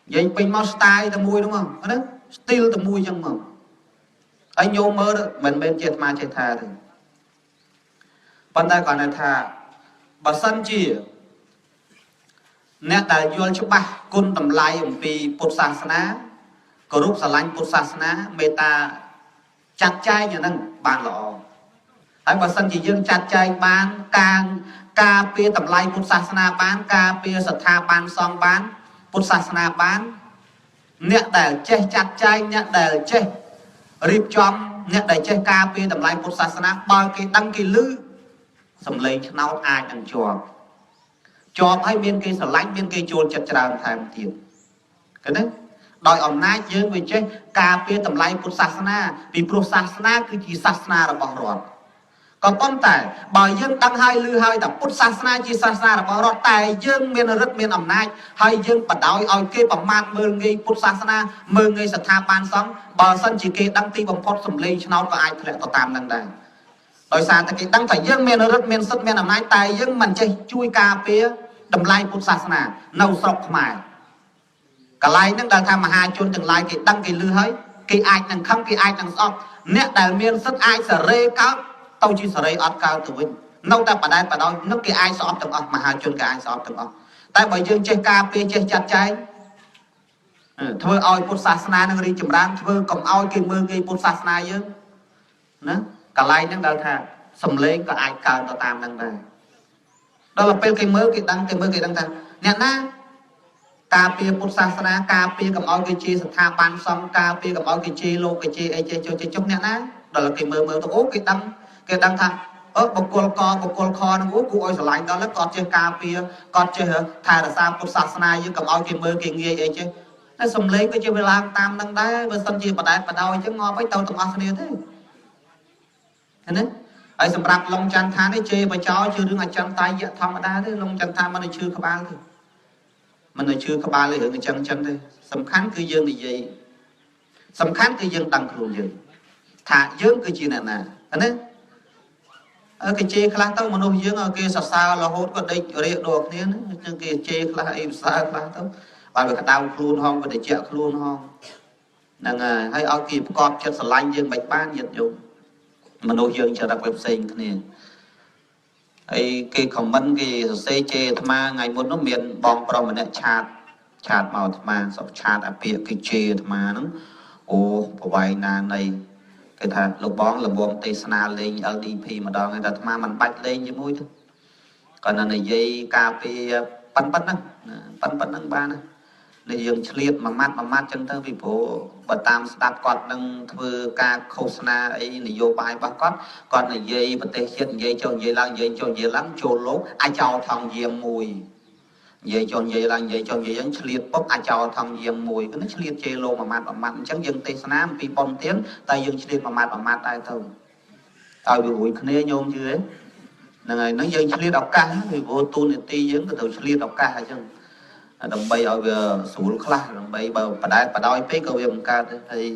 និយាយពេញមក style តែមួយហ្នឹងណា style តែមួយចឹងមកហើយញោមមើលមិនមែនជាអាត្មាចេះថាទេប៉ុន្តែគាត់ថាបើសិនជាអ្នកដែលយល់ច្បាស់គុណតម្លៃអំពីពុទ្ធសាសនាគោរពស្រឡាញ់ពុទ្ធសាសនាមេត្តាចាត់ចែងអាហ្នឹងបានល្អហើយបើសិនជាយើងចាត់ចែងបានការពារតម្លៃពុទ្ធសាសនាបានការពារស្ថាប័នសង្ឃបានពុទ្ធសាសនាបានអ្នកដែលចេះចាត់ចែងអ្នកដែលចេះរៀបចំអ្នកដែលចេះការពារតម្លៃពុទ្ធសាសនាបើគេដឹងគេឮសំឡេងឆ្នោតអាចនឹងជាប់ហើយមានគេស្រឡាញ់មានគេចូលចិត្តច្រើនថែមទៀតឃើញទេដោយអំណាចយើងវាចេះការពារតម្លៃពុទ្ធសាសនាពីព្រោះសាសនាគឺជាសាសនារបស់រដ្ឋក៏ប៉ុន្តែបើយើងដឹងហើយឮហើយថាពុទ្ធសាសនាជាសាសនារបស់រដ្ឋតែយើងមានឫទ្ធិមានអំណាចហើយយើងបដ ாய் ឲ្យគេប្រមាថមើលងាយពុទ្ធសាសនាមើលងាយស្ថាប័នសង្ឃបើសិនជាគេដឹងទីបំផុតសម្លេងឆ្នោតក៏អាចធ្លាក់ទៅតាមនឹងដែរដោយសារតែគេដឹងថាយើងមានឫទ្ធិមានសិទ្ធិមានអំណាចតែយើងមិនចេះជួយការពារតម្លៃពុទ្ធសាសនានៅស្រុកខ្មែរកន្លែងហ្នឹងដែលថាមហាជនទាំងឡាយគេដឹងគេឮហើយគេអាចនឹងខឹងគេអាចនឹងស្អប់អ្នកដែលមានសិទ្ធិអាចសេរីកើតទៅជាសេរីអត់កើតទៅវិញនៅតែបដែតបដោយនឹងគេអាចស្អប់ទាំងអស់មហាជនគេអាចស្អប់ទាំងអស់តែបើយើងចេះការពារចេះចាត់ចែងធ្វើឲ្យពុទ្ធសាសនានឹងរីកចម្រើនធ្វើកុំឲ្យគេមើលងាយពុទ្ធសាសនាយើងណាកន្លែងហ្នឹងដែលថាសំឡេងក៏អាចកើតទៅតាមហ្នឹងដែរដល់ពេលគេមើលគេដឹងថាអ្នកណាការពារពុទ្ធសាសនាការពារកុំឲ្យគេជាស្ថាប័នសង្ឃការពារកុំឲ្យគេជាលោកគេជាអីចេះចុះអ្នកណាដល់គេមើលទៅអូគេដឹងថាបុគ្គលកបុគ្គលខហ្នឹងអូគួរឲ្យស្រឡាញ់ដល់គាត់ចេះការពារគាត់ចេះថែរក្សាពុទ្ធសាសនាយើងកុំឲ្យគេមើលគេងាយអីចេះតែសំឡេងក៏ជាវាឡើងតាមនឹងដែរបើសិនជាបដែតបដោយអញ្ចឹងងាប់ឲ្យទៅទាំងអស់គ្នាទេឃើញទេ ហើយសម្រាប់លងចន្ទថានេះជេរបចោជឿរឿងអចិន្ត្រៃយៈធម្មតាទេលងចន្ទថាមិនឲ្យជឿក្បាលទេមិនឲ្យជឿក្បាលទេរឿងអញ្ចឹងទេសំខាន់គឺយើងនិយាយសំខាន់គឺយើងដឹងខ្លួនយើងថាយើងគឺជាអ្នកណាណាគេជេរខ្លះទៅមនុស្សយើងគេសរសើររហូតក៏ដេករៀកដូចគ្នាហ្នឹងគេជេរខ្លះអីសរសើរខ្លះទៅបើវាក្តៅខ្លួនហងវាតិចខ្លួនហងហ្នឹងហើយឲ្យគេប្រកបចិត្តស្រឡាញ់យើងមិនបានយត់យល់មនុស្សយើងចរិតវាផ្សេងគ្នាហើយគេខមមិនគេសរសេរជេរអាត្មាថ្ងៃមុននោះមានបងប្រុសម្នាក់ឆាតមកអាត្មាសុខឆាតអាពាកគេជេរអាត្មាហ្នឹងអូប្រវែងណានៃគេថាលោកបងលំងទេសនាលេង LDP ម្ដងហើយតែអាត្មាមិនបាច់លេងជាមួយទេគាត់នៅនិយាយការពារប៉ុណ្ណឹងបានណានេះយើងឆ្លៀតមួយម៉ាត់ចឹងទៅពីព្រោះបើតាមស្ដាប់គាត់នឹងធ្វើការឃោសនាអីនយោបាយរបស់គាត់និយាយប្រទេសជាតិនិយាយចុះនិយាយឡើងចូលលោកអាចោលថងយាមមួយនិយាយចុះនិយាយឡើងនិយាយចឹងឆ្លៀតពុកអាចោលថងយាមមួយគឺឆ្លៀតជេរលោកមួយម៉ាត់អញ្ចឹងយើងទេសនាអំពីប៉ុនទៀនតែយើងឆ្លៀតមួយម៉ាត់ដែរទៅឲ្យវារួយគ្នាញោមជឿហ្នឹងហើយហ្នឹងយើងឆ្លៀតឱកាសពីព្រោះទូនីតិយើងក៏ត្រូវឆ្លៀតឱកាសអញ្ចឹងដើម្បីឲ្យវាស្រួលខ្លះដើម្បីបើបដែតបដោយពេកក៏វាបង្កើតដែរហើយ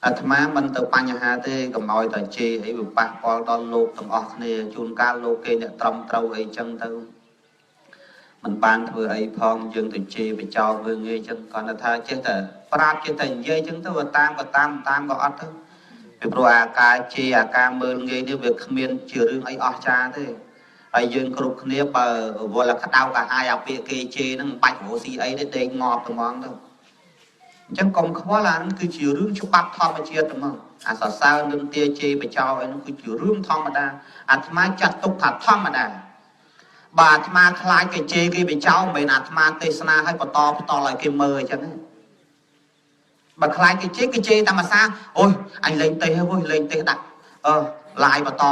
អាត្មាមិនទៅបញ្ហាទេកុំឲ្យតែជេរអីវាប៉ះពាល់ដល់លោកទាំងអស់គ្នាជួនកាលលោកគេអ្នកត្រឹមត្រូវអីចឹងទៅមិនបានធ្វើអីផងយើងទៅជេរបចោលមើងងាយចឹងគាត់ថាចេះតែប្រាប់ចេះតែនិយាយចឹងទៅតាមក៏អត់ទៅពីព្រោះអាការជេរអាការមើលងាយនេះវាគ្មានជារឿងអីអស្ចារ្យទេហើយយើងគ្រប់គ្នាបើវល់ក្តៅកាហាយអាពាកគេជេរហ្នឹងបាច់រស់ស៊ីអីទេដេកងាប់ត្មងទៅអញ្ចឹងកុំខ្វល់អាហ្នឹងគឺជារឿងច្បាប់ធម្មជាតិហ្មងអាសរសើរនឹងទាជេរបចោលអីហ្នឹងគឺជារឿងធម្មតាអាត្មាចាត់ទុកថាធម្មតាបើអាត្មាខ្លាចគេជេរគេបចោលមិនមែនអាត្មាទេសនាឲ្យបន្តឲ្យគេមើលអញ្ចឹងបើខ្លាចគេជេរតាមភាសាអូយអញលេងទេសហើយលេងទេសដាក់ឡាយបន្ត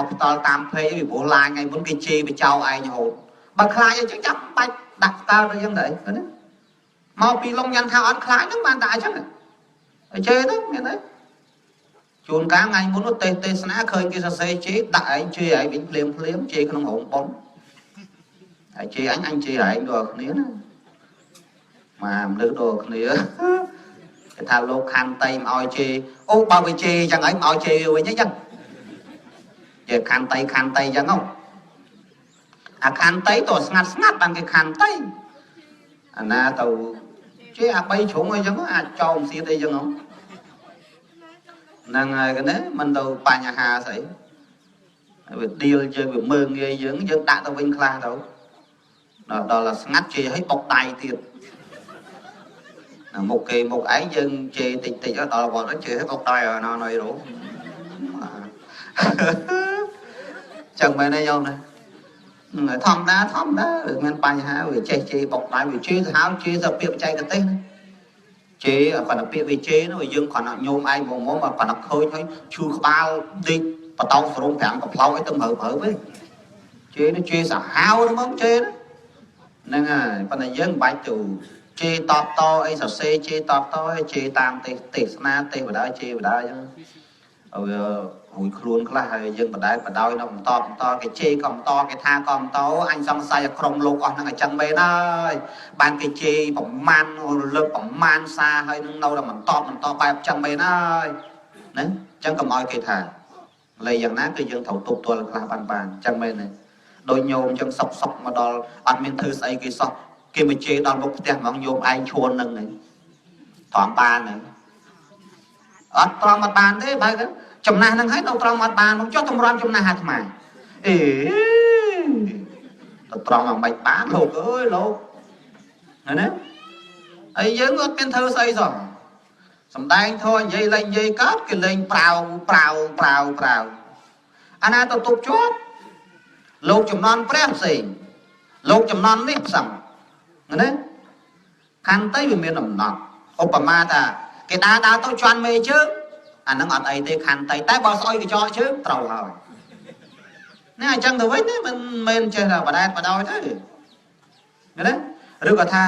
តាមเพจពីព្រោះឡាយថ្ងៃមុនគេជេរបចោលឯងរហូតបើខ្លាចអញ្ចឹងចាំបាច់ដាក់ស្កើទៅអញ្ចឹងដែរណាមកពីលងញ៉ាំថាអត់ខ្លាចហ្នឹងបានតែអញ្ចឹងជេរទៅមានទេជួនកាលថ្ងៃមុនទេសនាឃើញគេសរសេរជេរដាក់ឯងជេរឯងវិញភ្លាមជេរក្នុងរោងប៉ុនហើយជេរអញជេរឯងដល់គ្នាណាមកមនុស្សដល់គ្នាគេថាលោកខណ្ឌតៃមកឲ្យជេរអូបើវាជេរអញ្ចឹងឯងមកឲ្យជេរវិញអញ្ចឹងជាខណ្ឌតៃអញ្ចឹងហ៎អាខណ្ឌតៃទៅស្ងាត់បានគេខណ្ឌតៃអាណាទៅជេរអា3ជ្រុងអីចឹងអាចចោលសៀតអីចឹងហ្នឹងហើយគេណាមិនទៅបញ្ហាស្អីវាឌីលយើងវាមើងងាយយើងដាក់ទៅវិញខ្លះទៅដល់ស្ងាត់ជេរឲ្យបុកដៃទៀតមុខគេមុខឯងយើងជេរតិចដល់វត្តជេរឲ្យបុកដៃណណយរោចឹងមែនទេយោណាធម្មតាវាមានបញ្ហាវាចេះជេរបុកដៃវាជេរទៅហៅជេរទៅពាក្យបច្ចេកទេសណាជេរគាត់ពាក្យវាជេរនោះយើងគ្រាន់តែញោមឯងមកគាត់តែឃើញហើយឈឺក្បាលដេកបតោសរោង5កំប្លោកអីទៅមើលវិញជេរនេះជេរសាហាវហ្មងជេរហ្នឹងហើយប៉ុន្តែយើងមិនបាច់ទៅជេរតបតអីសរសេរជេរតបតឲ្យជេរតាមទេសនាទេសបដាជេរបដាអញ្ចឹងឲ្យរួយខ្លួនខ្លះហើយយើងបដែបដោយនៅបន្តគេជេរក៏បន្តគេថាក៏បន្តអញសង្ស័យឲ្យក្រុមលោកអស់ហ្នឹងអញ្ចឹងមែនហើយបានគេជេរប្រមាណលើកប្រមាណសារហើយនឹងនៅតែបន្តបែបអញ្ចឹងមែនហើយណាអញ្ចឹងកុំឲ្យគេថាលេយ៉ាងណាគឺយើងត្រូវទប់ទល់ខ្លះបានអញ្ចឹងមែនទេដោយញោមអញ្ចឹងសុកមកដល់អត់មានធ្វើស្អីគេសោះគេមកជេរដល់មុខផ្ទះហ្មងញោមឯងឈួនហ្នឹងត្រង់បានហ្នឹងអត់ត្រង់មកបានទេបើចំណាស់ហ្នឹងហើយទៅត្រង់អត់បានមកចុះតម្រាំចំណាស់អាត្មាអេទៅត្រង់មកមិនបានលោកអើយលោកណាហើយយើងអត់មានធ្វើស្អីសោះសំដែងធម៌និយាយលេងនិយាយកើតគេលេងប្រៅអាណាទៅទប់ជាប់លោកចំនួនព្រះផ្សេងលោកចំនួននេះផ្សឹងណាខណ្ឌតៃវាមានដំណត់ឧបមាថាគេដើរទៅជន់មេជើងអាហ្នឹងអត់អីទេខណ្ឌតៃតែបើស្អុយកញ្ចក់ជើងត្រូវហើយនេះអញ្ចឹងទៅវិញទេមិនមែនចេះតែបដែតបដោយទេណាឬក៏ថា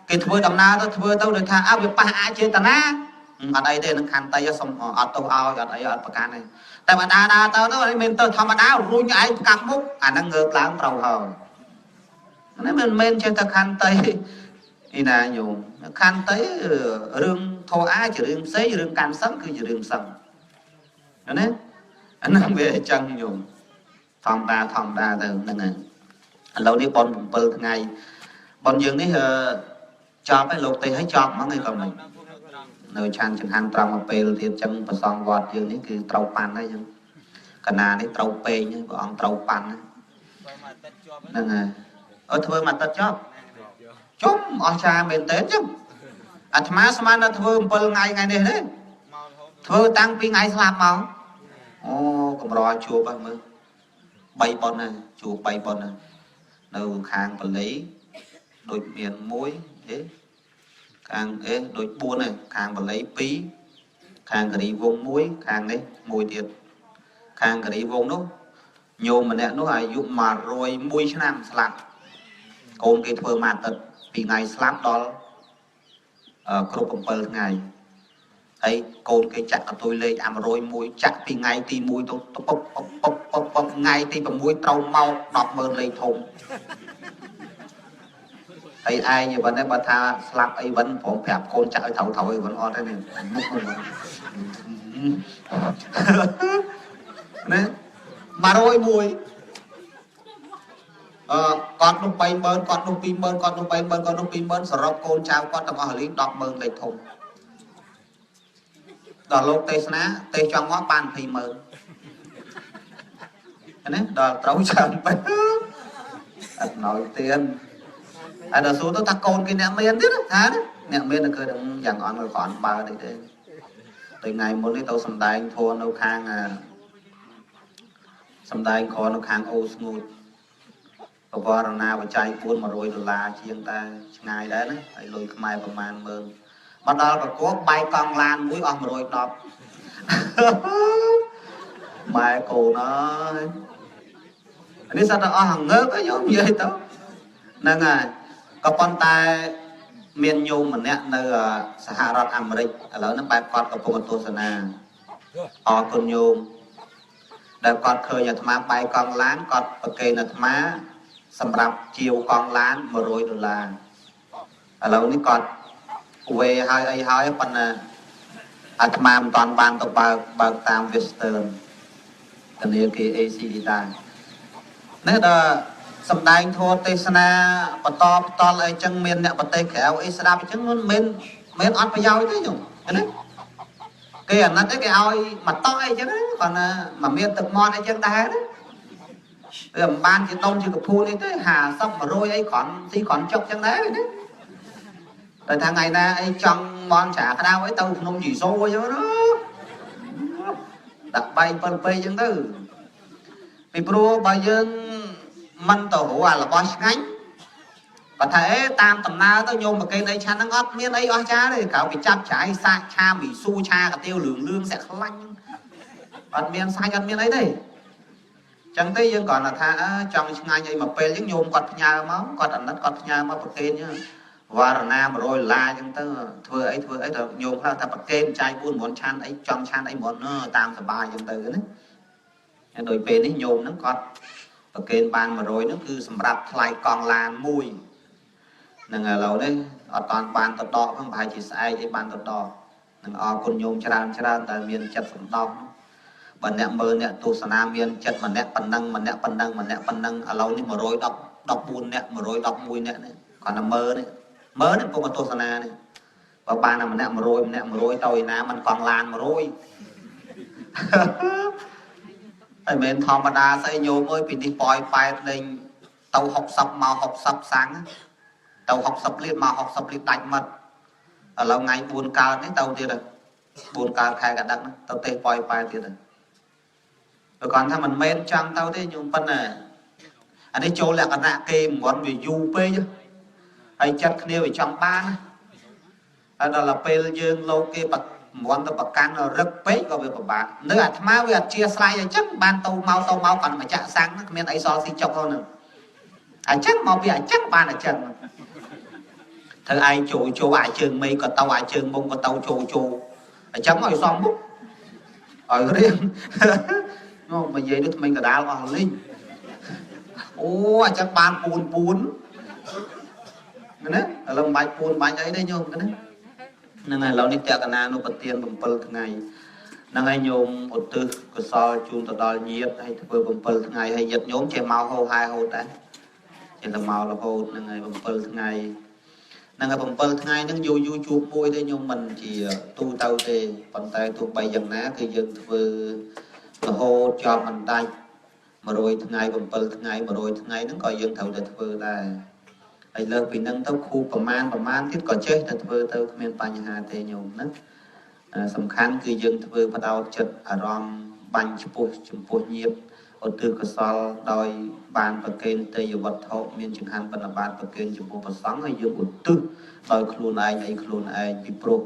គេធ្វើដំណើរទៅធ្វើទៅដូចថាវាប៉ះអចេតនា អត់អីទេនឹងខណ្ឌតីសុំអត់ទោសឲ្យអត់អីអត់ប្រកាន់ទេតែបើដើរទៅនោះមានទៅធម្មតារួញឯងកាប់មុខអាហ្នឹងងើបឡើងត្រូវហើយនេះមិនមែនចេះតែខណ្ឌតីឯណាញោមខណ្ឌតីរឿងធោអាជារឿងផ្សេងរឿងកាន់សឹងគឺជារឿងសឹងណាអាហ្នឹងវាអញ្ចឹងញោមធម្មតាទៅហ្នឹងហើយឥឡូវនេះបន7ថ្ងៃបនយើងនេះចប់ហើយលោកទេឲ្យចប់ហ្មងឯងក៏មិននៅឆានចង្ហាន់ត្រង់មកពេលទៀតចឹងប្រសងវត្តយើងនេះគឺត្រូវប៉ាន់ហើយចឹងកណានេះត្រូវពេងព្រះអង្គត្រូវប៉ាន់ហ្នឹងហើយធ្វើមកទឹកចប់ជុំអស់ចាមែនតើចឹងអាត្មាស្មានថាធ្វើ7ថ្ងៃនេះទេធ្វើតាំងពីថ្ងៃស្លាប់មកអូកម្រជួបហ្នឹងមើល3ប៉ុនហើយជួប3ប៉ុនហើយនៅខាងបលីដូចមាន1ខាងដូច4ហើយខាងបលី2ខាងការីវង1ខាងនេះ1ទៀតខាងការីវងនោះញោមម្នាក់នោះអាយុ101ឆ្នាំស្លាប់កូនគេធ្វើមកអាទិត្យពីថ្ងៃស្លាប់ដល់គ្រប់7ថ្ងៃហើយកូនគេចាក់កតុយលេខអា101ចាក់ពីថ្ងៃទី1ទៅពុកថ្ងៃទី6ត្រូវមក100000លេខធំហើយឯងវិញបើថាស្លាប់អីវិញព្រមប្រាប់កូនចាក់ឲ្យត្រូវអីវិញអត់ទេនេះមុខហ្នឹងណា101គាត់នោះ30000គាត់នោះ20000គាត់នោះ30000គាត់នោះ20000សរុបកូនចៅគាត់ទាំងអស់លេង100000លេខធំដល់លោកទេសនាទេសចង់មកបាន20000ណាដល់ត្រូវចាំទៅអត់ណយទៀតហើយដល់សួរទៅថាកូនគេអ្នកមានទៀតថាអ្នកមានគឺយ៉ាងអន់ក៏គ្រាន់បើនេះទេតែថ្ងៃមុននេះទៅសំដែងធัวនៅខាងសំដែងខនៅខាងអូស្ងួតបវរណាបច្ច័យ$100ជាងតែឆ្ងាយដែរណាហើយលុយខ្មែរប្រមាណ10000មកដល់ប្រកបបាយកង់ឡានមួយអស់110ម៉ែកូនអើយនេះសត្វតែអស់ហងើបឲ្យយកនិយាយទៅហ្នឹងហើយក៏ប៉ុន្តែមានញោមម្នាក់នៅសហរដ្ឋអាមេរិកឥឡូវហ្នឹងបែបគាត់កំពុងទស្សនាអរគុណញោមដែលគាត់ឃើញអាត្មាបាយកង់ឡានគាត់ប្រកេនអាត្មាសម្រាប់ជាវកង់ឡាន$100ឥឡូវនេះគាត់វេហើយអីហើយប៉ុន្តែអាត្មាមិនតាន់បានទៅបើកតាម Western ធនាគារ AC ដែរនេះដល់សម្ដែងធម៌ទេសនាបន្តផ្ទាល់អីចឹងមានអ្នកប្រទេសក្រៅអីស្ដាប់អញ្ចឹងមិនអត់ប្រយោជន៍ទេញោមណាគេអាណិតគេឲ្យមកតោះអីចឹងគាត់ណាមកមានទឹកមាត់អីចឹងដែរណាវាមិនបានជាដុំជាកពូលនេះទេ50 100អីគ្រាន់ទីគ្រាន់ចុកចឹងដែរណាតែថាថ្ងៃណាអីចង់មន់ច្រាក្តៅអីទៅភ្នំជីសូអីចឹងណាដាក់បែក7ពេកចឹងទៅពីព្រោះបើយើងមិនទៅរកអារបស់ឆ្ងាញ់គាត់ថាតាមដំណើរទៅញោមប្រកេនអីឆាន់ហ្នឹងអត់មានអីអស្ចារ្យទេក្រៅពីចាប់ច្រាយសាកឆាមីស៊ូឆាកាទៀវលឿងសាក់ខ្លាញ់អត់មានសាច់អត់មានអីទេចឹងទេយើងគ្រាន់តែថាចង់ឆ្ងាញ់អីមកពេលចឹងញោមគាត់ផ្ញើមកគាត់អាណិតគាត់ផ្ញើមកប្រកេនចឹងវ៉ារណា$100ចឹងទៅធ្វើអីទៅញោមខ្លះថាប្រកេនចាយ4 9ឆានអីចង់ឆានអីមិនតាមសបាយចឹងទៅណាហើយដោយពេលនេះញោមហ្នឹងគាត់ប្រកេនបាន100ហ្នឹងគឺសម្រាប់ថ្លៃកង់ឡានមួយនឹងឥឡូវនេះអត់តាន់បានទៅដកផងប្រហែលជាស្អែកអីបានទៅដកនឹងអរគុណញោមច្រើនតែមានចិត្តសំដោះបើអ្នកមើលអ្នកទស្សនាមានចិត្តម្នាក់ប៉ុណ្ណឹងម្នាក់ប៉ុណ្ណឹងម្នាក់ប៉ុណ្ណឹងឥឡូវនេះ114អ្នក111អ្នកនេះគាត់តែមើលនេះពុំទស្សនានេះបើបានតែម្នាក់100ម្នាក់100ទៅឯណាមិនកង់ឡាន100តែមិនធម្មតាស្អីញោមអើយពីនេះប៉យប៉ែតលេងទៅ60មក60សាំងទៅ60លាតមក60លាតដាច់មិត្តឥឡូវថ្ងៃ4កើតនេះទៅទៀតហើយ4កើតខែកដឹកទៅទេប៉យប៉ែតទៀតហើយបើគាត់ថាមិនមែនចង់ទៅទេញោមប៉ុណ្ណាអានេះចូលលក្ខណៈគេមិនន់វាយូរពេកហើយចិត្តគ្នាវាចង់បានហើយដល់ពេលយើងលោកគេមិនទៅប្រកាន់រឹកពេកក៏វាពិបាកនៅអាត្មាវាអត់ជាស្លាយអញ្ចឹងបានទៅមកគាត់មកចាក់សាំងគ្មានអីសល់ស៊ីចុកហ្នឹងអញ្ចឹងមកពីអញ្ចឹងបានអញ្ចឹងធ្វើឯងចូលអាចជើងមេក៏ទៅអាចជើងមុំក៏ទៅចូល chẳng ngồi xong bút ở riêng nó mà vậy được mình cả đá vào linh ô chắc ban bún cái đấy là bạch bún bạch ấy đây nhôm cái đấy nên ngày lâu nít tẹt na nó bật tiền bầm pơ ngày năng ai nhôm một tư có so chun tọt đòi nhiệt hay thưa bầm pơ ngày hay giật nhôm che màu hô hai hô đấy chỉ là màu là hô năng ngày bầm pơ ngày năng ngày bầm pơ ngày năng vui vui chuột bôi đây nhôm mình chỉ tu tàu tê còn tay tu bay dần ná thì dần thưa là hô cho mình tay mà rồi ngày bầm pơ ngày mà rồi ngày nó coi dần thầu để thưa là ai lơ vì năng tao khuประมาณ thiết có chơi thật thưa tao miền Pành Hà tê nhôm nóสำคัญคือយើងធ្វើបដោតចិត្តអារម្មណ៍បាញ់ចំពោះញាតិឧទ្ទិសកុសលដោយបានប្រគេនទេយវត្ថុមានចង្ហាន់បណ្ឌបាតប្រគេនចំពោះព្រះសង្ឃហើយយើងឧទ្ទិសដោយខ្លួនឯងអីខ្លួនឯងពីព្រោះ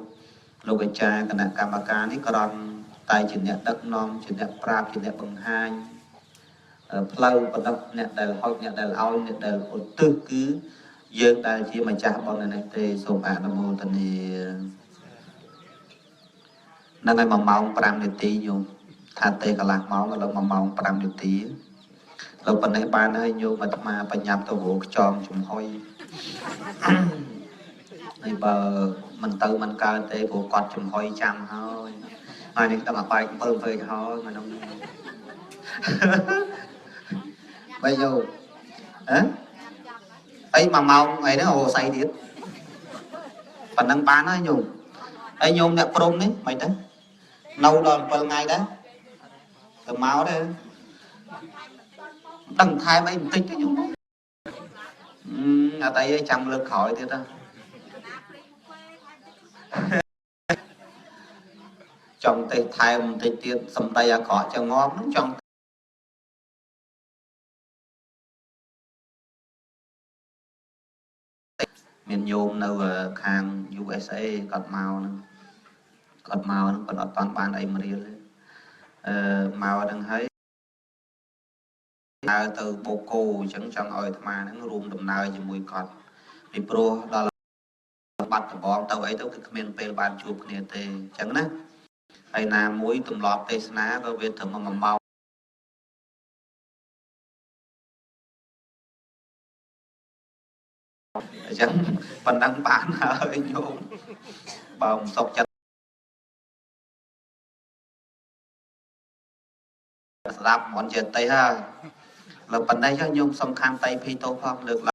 លោកអាចារ្យគណៈកម្មការនេះក៏តែជាអ្នកដឹកនាំជាអ្នកប្រាប់ជាអ្នកបង្ហាញផ្លូវបដិអ្នកដែលហុចអ្នកដែលឲ្យអ្នកដែលឧទ្ទិសគឺយើងដែលជាម្ចាស់បុណ្យនេះទេសូមអនុមោទនាnăng ngày mà mong 5 នាទី nhung tha tê cả lạc máu là mà mong 5 នាទី lâu phần này ban hơi nhung mà mà phải nhập tàu vụ tròn chúng hôi này bờ mình tự mình cơ tê vụ quạt chúng hôi chăm thôi mai này ta mà phải bơm về thôi mà nông bây giờ ấy mà mong ấy nó hồ say điết phần năng bán ấy nhung ấy nhung nè prom đấy mày đấy nâu đòn vào ngày đó từ máu đấy đằng thai mấy tích cái nhung ở đây chăm lực khỏi thế ta trong tay thai một tích tiết sầm tay à cỏ cho ngon trong miền nhôm đâu hàng USA cọt màu nó còn ở toàn ban ấy mà đi màu đang thấy từ bộ cô chẳng trong ơi mà nó rùm đầm nơi cho mùi cọt vì pro đó là bắt bom tàu ấy tàu cái miền tây ban chụp nè tê chẳng nè hay là mũi tụm lọt tê ná có việc thầm mà màu chẳng phần đăng bán hơi nhôm bồng sọc chặt đạp món chuyện tây ha là phần đây cho nhôm song khang tây phi tô phong được là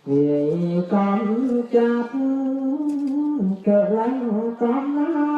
vì con chắp cỡ lăng con